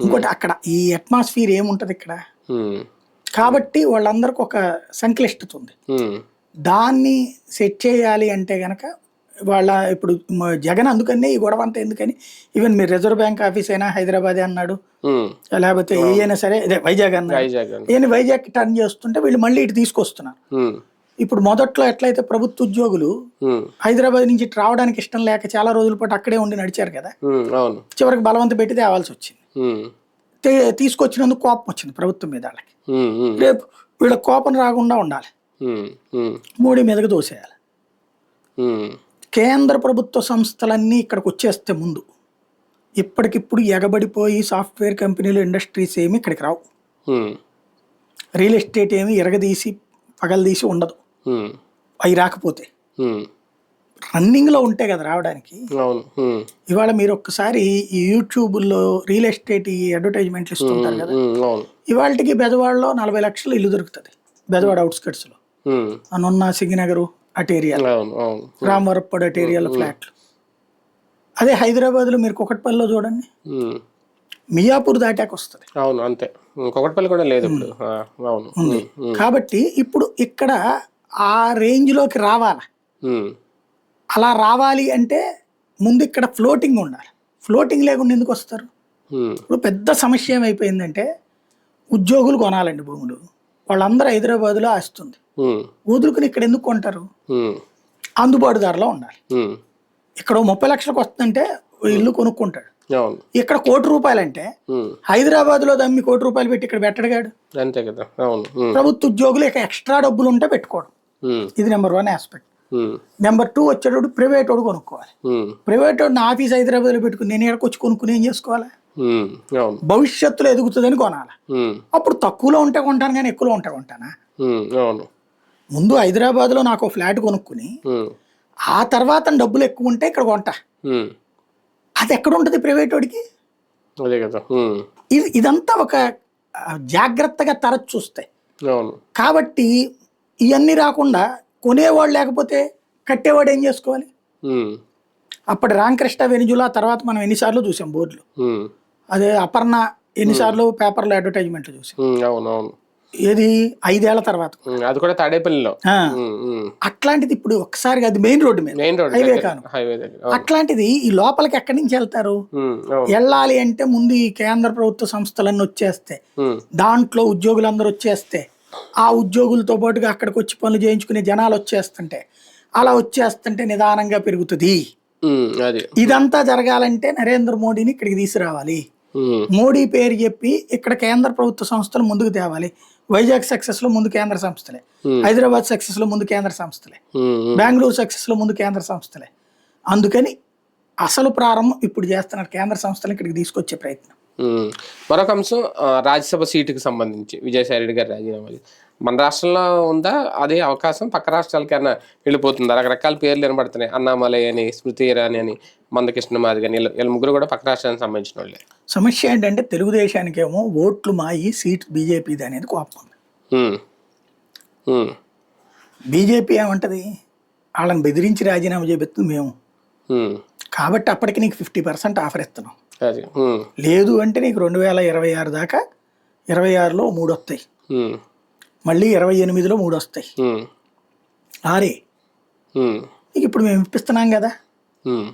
ఇంకోటి అక్కడ ఈ అట్మాస్ఫియర్ ఏముంటది ఇక్కడ. కాబట్టి వాళ్ళందరికి ఒక సంక్లిష్టత ఉంది. దాన్ని సెట్ చేయాలి అంటే గనక వాళ్ళ ఇప్పుడు జగన్ అందుకనే ఈ గొడవ అంతా ఎందుకని, ఈవెన్ మీరు రిజర్వ్ బ్యాంక్ ఆఫీస్ అయినా హైదరాబాదే అన్నాడు, లేకపోతే ఏదైనా సరే అదే వైజాగ్ అన్నాడు, ఈయన వైజాగ్ టర్న్ చేస్తుంటే వీళ్ళు మళ్ళీ ఇటు తీసుకొస్తున్నారు. ఇప్పుడు మొదట్లో ఎట్లయితే ప్రభుత్వ ఉద్యోగులు హైదరాబాద్ నుంచి రావడానికి ఇష్టం లేక చాలా రోజుల పాటు అక్కడే ఉండి నడిచారు కదా, చివరికి బలవంత పెట్టి తేవాల్సి వచ్చింది. తీసుకొచ్చినందుకు కోపం వచ్చింది ప్రభుత్వం మీద వాళ్ళకి. రేపు వీళ్ళ కోపం రాకుండా ఉండాలి, మోడీ మీదకి దోసేయాలి. కేంద్ర ప్రభుత్వ సంస్థలన్నీ ఇక్కడికి వచ్చేస్తే ముందు ఇప్పటికిప్పుడు ఎగబడిపోయి సాఫ్ట్వేర్ కంపెనీలు ఇండస్ట్రీస్ ఏమి ఇక్కడికి రావు. రియల్ ఎస్టేట్ ఏమి ఎరగదీసి పగలదీసి ఉండదు. అవి రాకపోతే రన్నింగ్లో ఉంటే కదా రావడానికి. ఇవాళ మీరు ఒక్కసారి ఈ యూట్యూబ్లో రియల్ ఎస్టేట్ ఈ అడ్వర్టైజ్మెంట్లు ఇస్తుంటారు కదా, ఇవాళకి బెజవాడలో 40 లక్షలు ఇల్లు దొరుకుతుంది. బెజవాడ అవుట్స్కట్స్లో అనున్న సింగనగరు అటు ఏరియాలో, రామవరప్పడు అటు ఏరియాలో ఫ్లాట్లు. అదే హైదరాబాద్లో మీరు కుకట్పల్లిలో చూడండి, మియాపూర్ దాటాక వస్తుంది. అవును అంతే, కుకట్పల్లి కూడా లేదు ఇప్పుడు. ఉంది. కాబట్టి ఇప్పుడు ఇక్కడ ఆ రేంజ్లోకి రావాలి. అలా రావాలి అంటే ముందు ఇక్కడ ఫ్లోటింగ్ ఉండాలి. ఫ్లోటింగ్ లేకుండా ఎందుకు వస్తారు? ఇప్పుడు పెద్ద సమస్య ఏమైపోయిందంటే ఉద్యోగులు కొనాలండి భూములు, వాళ్ళందరూ హైదరాబాద్లో ఆస్తుంది, వదులుకుని ఇక్కడ ఎందుకు కొంటారు? అందుబాటు ధరలో ఉండాలి. ఇక్కడ 30 లక్షలకు వస్తుందంటే ఇల్లు కొనుక్కుంటాడు. ఇక్కడ ₹1,00,00,000 అంటే హైదరాబాద్ లో దమ్మి ₹1,00,00,000 పెట్టి ఇక్కడ పెట్టడగాడు. అంతే కదా. ప్రభుత్వ ఉద్యోగులు ఇక ఎక్స్ట్రా డబ్బులు ఉంటే పెట్టుకోవడం, ఇది నెంబర్ 1 ఆస్పెక్ట్. నెంబర్ 2 వచ్చేటప్పుడు ప్రైవేట్ వాడు కొనుక్కోవాలి. ప్రైవేట్ వాడిని ఆఫీస్ హైదరాబాద్ లో పెట్టుకుని నేను ఎక్కడికి వచ్చి కొనుక్కుని ఏం చేసుకోవాలి? భవిష్యత్తులో ఎదుగుతుందని కొనాలి. అప్పుడు తక్కువలో ఉంటే కొంటాను కానీ ఎక్కువలో ఉంటే కొంటానా? ముందు హైదరాబాద్ లో నాకు ఫ్లాట్ కొనుక్కుని ఆ తర్వాత డబ్బులు ఎక్కువ ఉంటే ఇక్కడ కొంటా. అది ఎక్కడ ఉంటుంది ప్రైవేట్ వాడికి? ఇదంతా ఒక జాగ్రత్తగా తరచు చూస్తాయి. కాబట్టి ఇవన్నీ రాకుండా కొనేవాడు లేకపోతే కట్టేవాడు ఏం చేసుకోవాలి? అప్పటి రామకృష్ణ వెనిజులా తర్వాత మనం ఎన్నిసార్లు చూసాం బోర్డులు, అదే అపర్ణ ఎన్నిసార్లు పేపర్లో అడ్వర్టైజ్మెంట్లు చూసాం. ఏది 5 ఏళ్ల తర్వాత, అది కూడా తాడేపల్లిలో. అట్లాంటిది ఇప్పుడు ఒకసారి అది మెయిన్ రోడ్డు మీద, హైవే కాను. అట్లాంటిది ఈ లోపలికి ఎక్కడి నుంచి వెళ్తారు? వెళ్ళాలి అంటే ముందు ఈ కేంద్ర ప్రభుత్వ సంస్థలన్నీ వచ్చేస్తే, దాంట్లో ఉద్యోగులందరూ వచ్చేస్తే, ఆ ఉద్యోగులతో పాటుగా అక్కడికి వచ్చి పనులు చేయించుకునే జనాలు వచ్చేస్తుంటే, అలా వచ్చేస్తుంటే నిదానంగా పెరుగుతుంది. ఇదంతా జరగాలంటే నరేంద్ర మోడీని ఇక్కడికి తీసుకురావాలి. మోడీ పేరు చెప్పి ఇక్కడ కేంద్ర ప్రభుత్వ సంస్థలు ముందుకు తేవాలి. వైజాగ్ సక్సెస్ లో ముందు కేంద్ర సంస్థలే, హైదరాబాద్ సక్సెస్ లో ముందు కేంద్ర సంస్థలే, బెంగళూరు సక్సెస్ లో ముందు కేంద్ర సంస్థలే. అందుకని అసలు ప్రారంభం ఇప్పుడు చేస్తున్నారు, కేంద్ర సంస్థలు ఇక్కడికి తీసుకొచ్చే ప్రయత్నం. మరొక అంశం, రాజ్యసభ సీటుకి సంబంధించి విజయసాయి రెడ్డి గారు రాజీనామా. మన రాష్ట్రంలో ఉందా అదే అవకాశం? పక్క రాష్ట్రాలకైనా వెళ్ళిపోతుందా? రకరకాల పేర్లు వినబడుతున్నాయి, అన్నామలై అని, స్మృతి ఇరానీ అని, మందకృష్ణ మాదిగ అని, వీళ్ళ ముగ్గురు కూడా పక్క రాష్ట్రానికి సంబంధించిన వాళ్ళే. సమస్య ఏంటంటే తెలుగుదేశానికి ఏమో ఓట్లు మాయి సీట్ బీజేపీది అనేది కోపం ఉంది. బీజేపీ ఏమంటది, వాళ్ళని బెదిరించి రాజీనామా చేపిస్తుంది మేము, కాబట్టి అప్పటికి నీకు 50% ఆఫర్ ఇస్తున్నాం, లేదు అంటే నీకు 2026 దాకా 26లో 3 వస్తాయి, మళ్ళీ 28లో 3 వస్తాయి, ఆరే నీకు ఇప్పుడు మేము ఇప్పిస్తున్నాం కదా,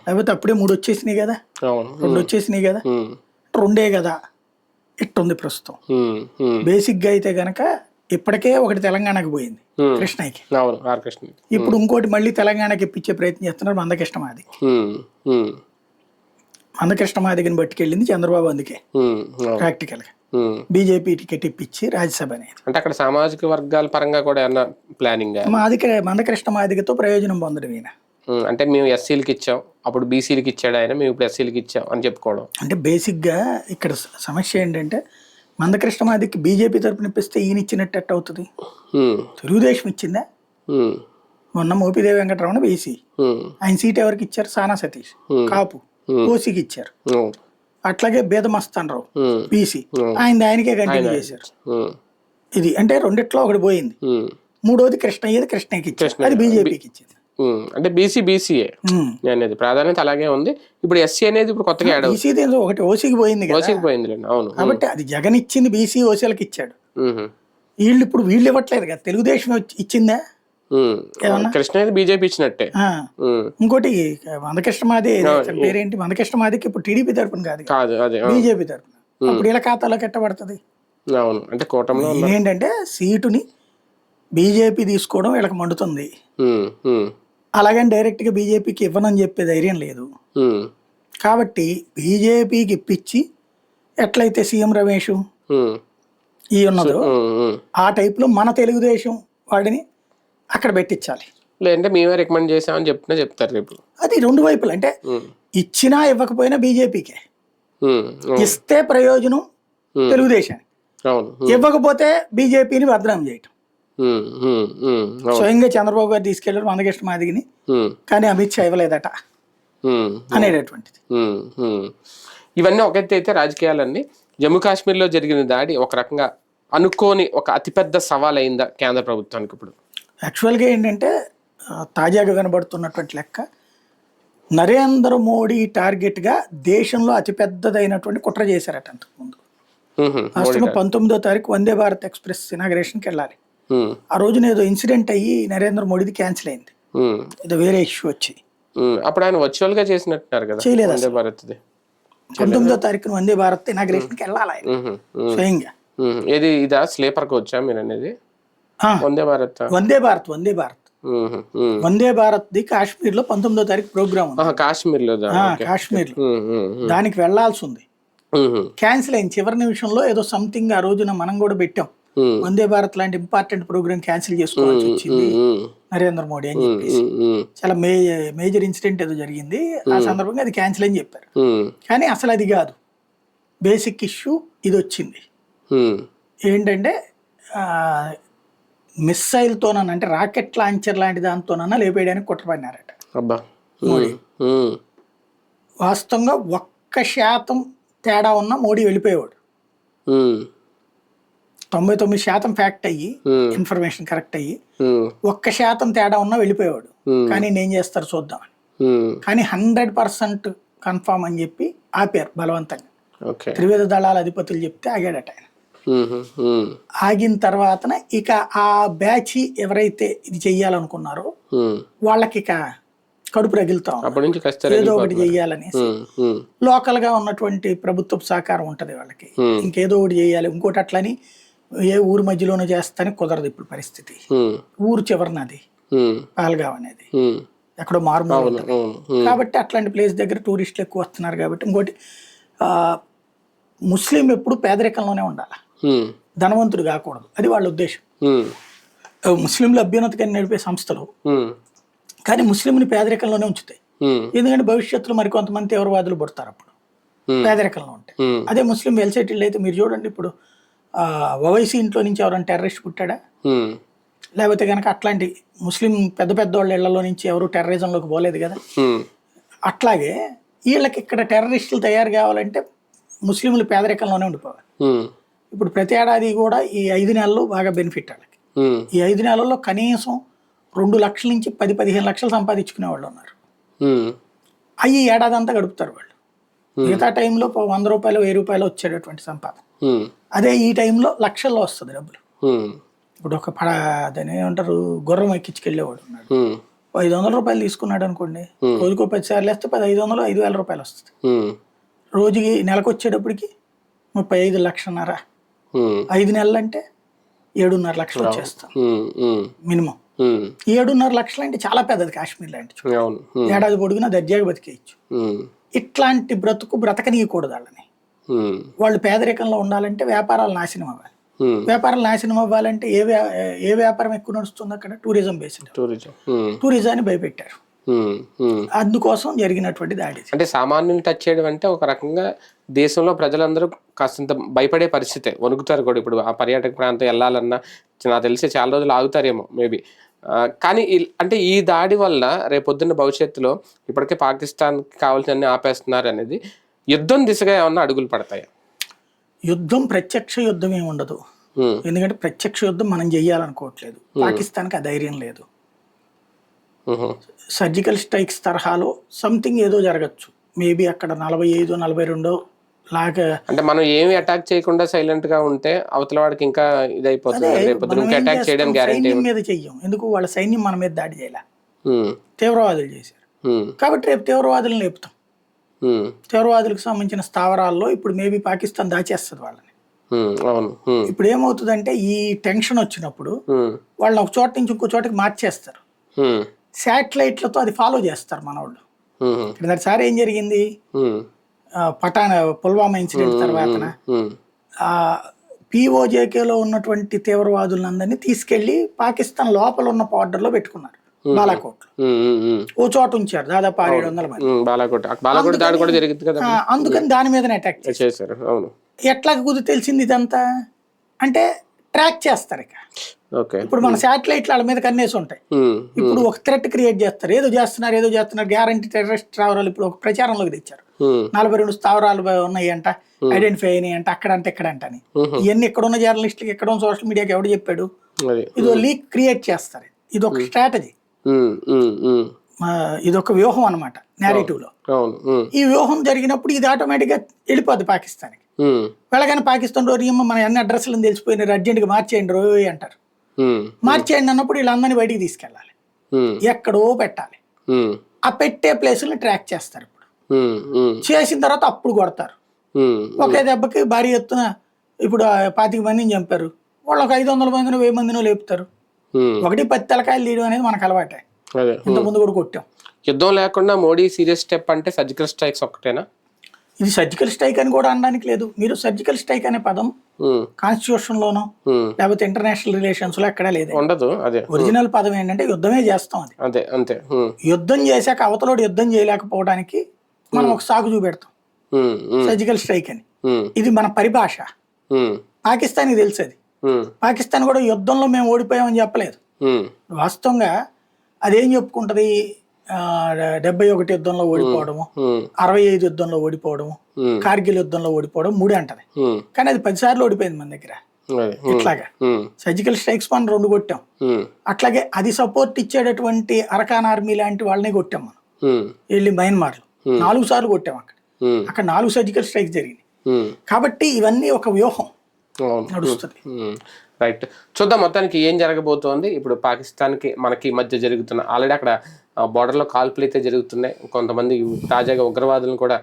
లేకపోతే అప్పుడే 3 వచ్చేసినాయి కదా, 2 వచ్చేసినాయి కదా, 2 కదా, ఇట్టుంది ప్రస్తుతం. బేసిక్ గా అయితే గనక ఇప్పటికే ఒకటి తెలంగాణకి పోయింది, కృష్ణకి. ఇప్పుడు ఇంకోటి మళ్ళీ తెలంగాణకి ఇప్పించే ప్రయత్నం చేస్తున్నారు మందకృష్ణ మాదిగ. మందకృష్ణ మాదిగని పట్టుకెళ్ళింది చంద్రబాబు, అందుకే ప్రాక్టికల్ గా బీజేపీ టికెట్ ఇప్పించి రాజ్యసభ అనేది. అంటే అక్కడ సామాజిక వర్గాల పరంగా కూడా ఏమన్నా ప్లానింగ్? మందకృష్ణ మాదిగతో ప్రయోజనం పొందడం ఈయన. అంటే మేము ఎస్సీలకి ఇచ్చాం, అప్పుడు బీసీలకి ఇచ్చాడు ఆయన, మేము ఇప్పుడు ఎస్సీలకి ఇచ్చాం అని చెప్పుకోవడం. అంటే బేసిక్ గా ఇక్కడ సమస్య ఏంటంటే మందకృష్ణ మాదికి బీజేపీ తరపున ఇప్పిస్తే ఈయన ఇచ్చినట్టు ఎట్ట అవుతుంది? తెలుగుదేశం ఇచ్చిందా? మొన్న మోపిదేవి వెంకటరమణ బీసీ, ఆయన సీట్ ఎవరికి ఇచ్చారు? సానా సతీష్ కాపు, ఓసీకి ఇచ్చారు. అట్లాగే బేదమస్తానరావు బీసీ, ఆయనకే కంటిన్యూ చేశారు. ఇది అంటే రెండిట్లో ఒకటి పోయింది. మూడోది కృష్ణయ్యది కృష్ణయ్యకి ఇచ్చారు, అది బీజేపీకి ఇచ్చింది. అంటే బీసీఏ అనేది ప్రాధాన్యత అలాగే ఉంది. ఇప్పుడు ఎస్సీ అనేది ఇప్పుడు కొత్తగా యాడ్ బీసీ ఒకటి ఓసీకి పోయింది కదా, ఓసీకి పోయింది. అవును, కాబట్టి అది జగన్ ఇచ్చింది బీసీ ఓసీలకు ఇచ్చాడు. వీళ్ళు ఇప్పుడు వీళ్ళు ఇవ్వట్లేదు కదా, తెలుగుదేశం ఇచ్చిందా? కృష్ణ బీజేపీ ఇచ్చినట్టే. ఇంకోటి మందకృష్ణమాది పేరేంటి, మందకృష్ణమాదికి ఇప్పుడు టీడీపీ తరపున కాదు, బీజేపీ తరపున. అప్పుడు ఇలా ఖాతాలోకి ఎట్టబడుతుంది? అవును, అంటే కూటమిలో ఏంటంటే సీటుని బీజేపీ తీసుకోవడం వీళ్ళకి మండుతుంది. అలాగని డైరెక్ట్ గా బీజేపీకి ఇవ్వనని చెప్పే ధైర్యం లేదు. కాబట్టి బీజేపీకి ఇప్పించి ఎట్లయితే సీఎం రమేష్ ఈ ఉన్నదో ఆ టైప్ లో మన తెలుగుదేశం వాడిని అక్కడ పెట్టించాలి. లేదంటే మేమే రికమెండ్ చేసామని చెప్తారు రేపు. అది రెండు వైపులు, అంటే ఇచ్చినా ఇవ్వకపోయినా బీజేపీకే. ఇస్తే ప్రయోజనం తెలుగుదేశానికి, ఇవ్వకపోతే బీజేపీని బదనాం చేయటం. స్వయంగా చంద్రబాబు గారు తీసుకెళ్లారు మందకృష్ణ మాదిగిని, కానీ అమిత్ షా ఇవ్వలేదట అనేటటువంటిది. ఇవన్నీ ఒక ఎత్తు అయితే రాజకీయాలన్నీ. జమ్మూ కాశ్మీర్లో జరిగిన దాడి ఒక రకంగా అనుకోని ఒక అతిపెద్ద సవాల్ అయిందా కేంద్ర ప్రభుత్వానికి? ఇప్పుడు యాక్చువల్గా ఏంటంటే తాజాగా వినబడుతున్నటువంటి లెక్క, నరేంద్ర మోడీ టార్గెట్గా దేశంలో అతిపెద్దదైనటువంటి కుట్ర చేశారట అంతకుముందు. రాష్ట్రంలో 19వ తారీఖు వందే భారత్ ఎక్స్ప్రెస్ ఇనాగ్రేషన్కి వెళ్ళాలి. ఆ రోజున ఏదో ఇన్సిడెంట్ అయ్యి నరేంద్ర మోడీది క్యాన్సిల్ అయింది, ఏదో వేరే ఇష్యూ వచ్చి. అప్పుడు ఆయన వర్చువల్ గా చేసినట్టున్నారు కదా, చేయలేదు. వందే భారత్ 19వ తారీఖున వందే భారత్ ఇనాగ్రేషన్కి వెళ్ళాలి ఆయన స్వయంగా. ఏది ఇదా స్లీపర్ కోచా మీరు అనేది? వందే భారత్ వందే భారత్ ది కాశ్మీర్ లో 19వ తారీఖు ప్రోగ్రామ్ ఉంది. కాశ్మీర్ లో దానికి వెళ్లాల్సి ఉంది, క్యాన్సిల్ అయింది చివరి నిమిషంలో. ఏదో సంథింగ్ ఆ రోజున మనం కూడా పెట్టాం, వందే భారత్ లాంటి ఇంపార్టెంట్ ప్రోగ్రామ్ క్యాన్సిల్ చేసుకోవాల్సి వచ్చింది నరేంద్ర మోడీ అని చెప్పేసి. చాలా మేజర్ ఇన్సిడెంట్ ఏదో జరిగింది, ఆ సందర్భంగా అది క్యాన్సిల్ అని చెప్పారు. కానీ అసలు అది కాదు, బేసిక్ ఇష్యూ ఇది వచ్చింది. ఏంటంటే మిస్సైల్తోనన్నా, అంటే రాకెట్ లాంచర్ లాంటి దాంతోనన్నా లేపేయడానికి కుట్రపడినారట మోడీ. వాస్తవంగా 1% తేడా ఉన్న మోడీ వెళ్ళిపోయేవాడు. 99% ఫ్యాక్ట్ అయ్యి ఇన్ఫర్మేషన్ కరెక్ట్ అయ్యి 1% తేడా ఉన్నా వెళ్ళిపోయేవాడు. కానీ నేను చేస్తారు చూద్దాం అని, కానీ 100% కన్ఫామ్ అని చెప్పి ఆపారు బలవంతంగా. త్రివిధ దళాల అధిపతులు చెప్తే ఆగాడట ఆయన. ఆగిన తర్వాతన ఇక ఆ బ్యాచ్ ఎవరైతే ఇది చెయ్యాలనుకున్నారో వాళ్ళకి ఇక కడుపు రగిలుతాం, ఏదో ఒకటి చెయ్యాలనేసి. లోకల్ గా ఉన్నటువంటి ప్రభుత్వ సహకారం ఉంటది వాళ్ళకి, ఇంకేదో ఒకటి చెయ్యాలి. ఇంకోటి అట్లని ఏ ఊరు మధ్యలోనూ చేస్తానికి కుదరదు ఇప్పుడు పరిస్థితి. ఊరు చివరినది పాల్గావ్ అనేది, ఎక్కడో మారుమూల ఉంటుంది. కాబట్టి అట్లాంటి ప్లేస్ దగ్గర టూరిస్టులు ఎక్కువ వస్తున్నారు. కాబట్టి ఇంకోటి ముస్లిం ఎప్పుడు పేదరికంలోనే ఉండాలి, ధనవంతుడు కాకూడదు, అది వాళ్ళ ఉద్దేశం. ముస్లింల అభ్యున్నతికని నడిపే సంస్థలు కానీ ముస్లింని పేదరికంలోనే ఉంచుతాయి. ఎందుకంటే భవిష్యత్తులో మరి కొంతమంది తీవ్రవాదులు పుడతారు అప్పుడు పేదరికంలో ఉంటాయి. అదే ముస్లిం వెల్ సెటిల్డ్ అయితే మీరు చూడండి, ఇప్పుడు ఓవైసీ ఇంట్లో నుంచి ఎవరైనా టెర్రరిస్ట్ పుట్టాడా? లేకపోతే కనుక అట్లాంటి ముస్లిం పెద్ద పెద్ద వాళ్ళ ఇళ్లలో నుంచి ఎవరు టెర్రరిజంలోకి పోలేదు కదా. అట్లాగే వీళ్ళకి ఇక్కడ టెర్రరిస్టులు తయారు కావాలంటే ముస్లింలు పేదరికంలోనే ఉండిపోవాలి. ఇప్పుడు ప్రతి ఏడాది కూడా ఈ 5 నెలలు బాగా బెనిఫిట్ వాళ్ళకి. ఈ 5 నెలల్లో కనీసం 2 లక్షల నుంచి 10-15 లక్షలు సంపాదించుకునే వాళ్ళు ఉన్నారు. అవి ఏడాది అంతా గడుపుతారు వాళ్ళు. మిగతా టైంలో 100 రూపాయలు 1000 రూపాయలు వచ్చేటటువంటి సంపాదన, అదే ఈ టైంలో లక్షల్లో వస్తుంది డబ్బులు. ఇప్పుడు ఒక దాని ఏమంటారు, గుర్రం ఎక్కించుకెళ్ళేవాడు ఉన్నాడు, 500 రూపాయలు తీసుకున్నాడు అనుకోండి, రోజుకో 10 సార్లు వేస్తే 500 5,000 రూపాయలు వస్తుంది. రోజుకి నెలకు వచ్చేటప్పటికి 35 లక్షన్నర, 5 నెలలు అంటే 7.5 లక్షలు వచ్చేస్తాం మినిమం. 7.5 లక్షలు అంటే చాలా పెద్దది కాశ్మీర్ లాంటి. ఏడాది పొడుగునా దర్జాగా బతికేయచ్చు. ఇట్లాంటి బ్రతకనీయకూడదు వాళ్ళని. వాళ్ళు పేదరికంలో ఉండాలంటే వ్యాపారాలు నాశనం అవ్వాలి. వ్యాపారాలు నాశనం అవ్వాలంటే ఏ వ్యాపారం ఎక్కువ నడుస్తుంది అక్కడ? Tourism based. టూరిజాన్ని భయపెట్టారు, అందుకోసం జరిగినటువంటి దాడి. అంటే సామాన్యుని టచ్ చేయడం అంటే ఒక రకంగా దేశంలో ప్రజలందరూ కాస్తంత భయపడే పరిస్థితే, వణుకుతారు కూడా. ఇప్పుడు ఆ పర్యాటక ప్రాంతం వెళ్ళాలన్నా నాకు తెలిసి చాలా రోజులు ఆగుతారేమో మేబీ. కానీ అంటే ఈ దాడి వల్ల రేపొద్దున్న భవిష్యత్తులో ఇప్పటికే పాకిస్తాన్కి కావాల్సిన ఆపేస్తున్నారు అనేది, యుద్ధం దిశగా ఏమన్నా అడుగులు పడతాయా? యుద్ధం ప్రత్యక్ష యుద్ధం ఏమి ఉండదు. ఎందుకంటే ప్రత్యక్ష యుద్ధం మనం చెయ్యాలనుకోవట్లేదు. పాకిస్తాన్కి ఆ ధైర్యం లేదు. సర్జికల్ స్ట్రైక్స్ తరహాలో సంథింగ్ ఏదో జరగచ్చు. మేబీ అక్కడ 45, 42 లాగా, అంటే మనం ఏమి అటాక్ చేయకుండా సైలెంట్ గా ఉంటే అవతల వాడికి ఇంకా ఇదైపోతుంది. అటాక్ చేయడం గ్యారెంటీ మీద చెయ్యం. ఎందుకు? వాళ్ళ సైన్యం మన మీద దాడి చేయాల, తీవ్రవాదులు చేశారు కాబట్టి రేపు తీవ్రవాదులను లేపుతాం. తీవ్రవాదులకు సంబంధించిన స్థావరాల్లో ఇప్పుడు మేబీ పాకిస్తాన్ దాచేస్తుంది వాళ్ళని. ఇప్పుడు ఏమవుతుందంటే ఈ టెన్షన్ వచ్చినప్పుడు వాళ్ళని ఒక చోట నుంచి ఇంకో చోటకి మార్చేస్తారు. శాటిలైట్లతో అది ఫాలో చేస్తారు మన వాళ్ళు. సారి ఏం జరిగింది, పుల్వామా ఇన్సిడెంట్ తర్వాత POJKలో ఉన్నటువంటి తీవ్రవాదులందరినీ తీసుకెళ్లి పాకిస్తాన్ లోపల ఉన్న బార్డర్ లో పెట్టుకున్నారు. బాలాకోట్ ఓ చోట ఉంచారు దాదాపు 600-700 మంది. అందుకని దాని మీదనే అటాక్ చేశారు. ఎట్లా కుదిరి తెలిసింది ఇదంతా అంటే ట్రాక్ చేస్తారు. ఇక ఇప్పుడు మన శాటిలైట్లు వాళ్ళ మీద కన్నేసి ఉంటాయి. ఇప్పుడు ఒక థ్రెట్ క్రియేట్ చేస్తారు, ఏదో చేస్తున్నారు గ్యారంటీ టెర్రరిస్ట్ స్థావరాలు ఇప్పుడు ఒక ప్రచారంలోకి తెచ్చారు. 42 స్థావరాలు ఉన్నాయి అంట, ఐడెంటిఫై అయినాయి అంట, అక్కడంటే ఎక్కడంట అని. ఇవన్నీ ఎక్కడున్న జర్నలిస్టులకి, ఎక్కడో సోషల్ మీడియాకి ఎవడు చెప్పాడు? ఇదో లీక్ క్రియేట్ చేస్తారు. ఇది ఒక స్ట్రాటజీ, ఇదొక వ్యూహం అనమాట నేరేటివ్ లో. ఈ వ్యూహం జరిగినప్పుడు ఇది ఆటోమేటిక్ గా వెళ్ళిపోద్ది పాకిస్తాన్కి. వెళ్ళగానే పాకిస్తాన్ రోజు మన అన్ని అడ్రస్లను తెలిసిపోయినారు, అర్జెంట్ గా మార్చేయండి రోజు అంటారు. మార్చేయండి అన్నప్పుడు వీళ్ళందరినీ బయటికి తీసుకెళ్ళాలి, ఎక్కడో పెట్టాలి. ఆ పెట్టే ప్లేసులను ట్రాక్ చేస్తారు. ఇప్పుడు చేసిన తర్వాత అప్పుడు కొడతారు. ఒకే దెబ్బకి భారీ ఎత్తున ఇప్పుడు 25 మందిని చంపారు. వాళ్ళు ఒక 500 మందినో 1000 మందినో లేపుతారు. 10 తలకాయలు తీయడం అనేది మనకు అలవాటే. ఇంత ముందు కూడా కొట్టాం. యుద్ధం లేకుండా మోడీ సీరియస్ స్టెప్ అంటే సర్జికల్ స్ట్రైక్స్ ఒకటేనా? ఇది సర్జికల్ స్ట్రైక్ అని కూడా అనడానికి లేదు. మీరు సర్జికల్ స్ట్రైక్ అనే పదం కాన్స్టిట్యూషన్ లోనో లేకపోతే ఇంటర్నేషనల్ రిలేషన్స్ లో ఎక్కడా లేదు, ఉండదు. ఒరిజినల్ పదం ఏంటంటే యుద్ధమే చేస్తాం. అది అంతే. యుద్ధం చేశాక అవతలోడు యుద్ధం చేయలేకపోవడానికి మనం ఒక సాగు చూపెడతాం సర్జికల్ స్ట్రైక్ అని. ఇది మన పరిభాష. పాకిస్తాన్ తెలుసు అది. పాకిస్తాన్ కూడా యుద్ధంలో మేము ఓడిపోయామని చెప్పలేదు. వాస్తవంగా అదేం చెప్పుకుంటది, 71 యుద్ధంలో ఓడిపోవడము, 65 యుద్ధంలో ఓడిపోవడము, కార్గిల్ యుద్ధంలో ఓడిపోవడం 3 అంటది. కానీ అది 10 సార్లు ఓడిపోయింది మన దగ్గర. ఇట్లాగా సర్జికల్ స్ట్రైక్స్ మనం 2 కొట్టాం. అట్లాగే అది సపోర్ట్ ఇచ్చేటటువంటి అరకాన్ ఆర్మీ లాంటి వాళ్ళని కొట్టాం మనం. వెళ్ళి మయన్మార్ లో 4 సార్లు కొట్టాం. అక్కడ 4 సర్జికల్ స్ట్రైక్స్ జరిగింది. కాబట్టి ఇవన్నీ ఒక వ్యూహం నడుస్తుంది. రైట్, చూద్దాం మొత్తానికి ఏం జరగబోతోంది. ఇప్పుడు పాకిస్తాన్కి మనకి మధ్య జరుగుతున్న ఆల్రెడీ అక్కడ బార్డర్లో కాల్పులు అయితే జరుగుతున్నాయి. కొంతమంది తాజాగా ఉగ్రవాదులను కూడా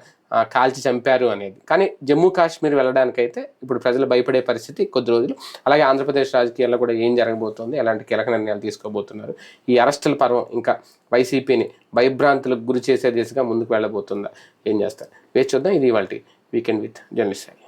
కాల్చి చంపారు అనేది. కానీ జమ్మూ కాశ్మీర్ వెళ్ళడానికైతే ఇప్పుడు ప్రజలు భయపడే పరిస్థితి కొద్ది రోజులు. అలాగే ఆంధ్రప్రదేశ్ రాజకీయాల్లో కూడా ఏం జరగబోతోంది, ఎలాంటి కీలక నిర్ణయాలు తీసుకోబోతున్నారు, ఈ అరెస్టుల పర్వం ఇంకా వైసీపీని భయభ్రాంతులకు గురి చేసే దిశగా ముందుకు వెళ్ళబోతుందా, ఏం చేస్తారు వేచి చూద్దాం. ఇది ఇవాల్టి వీకెండ్ విత్ జర్నలిస్ట్ సాయి.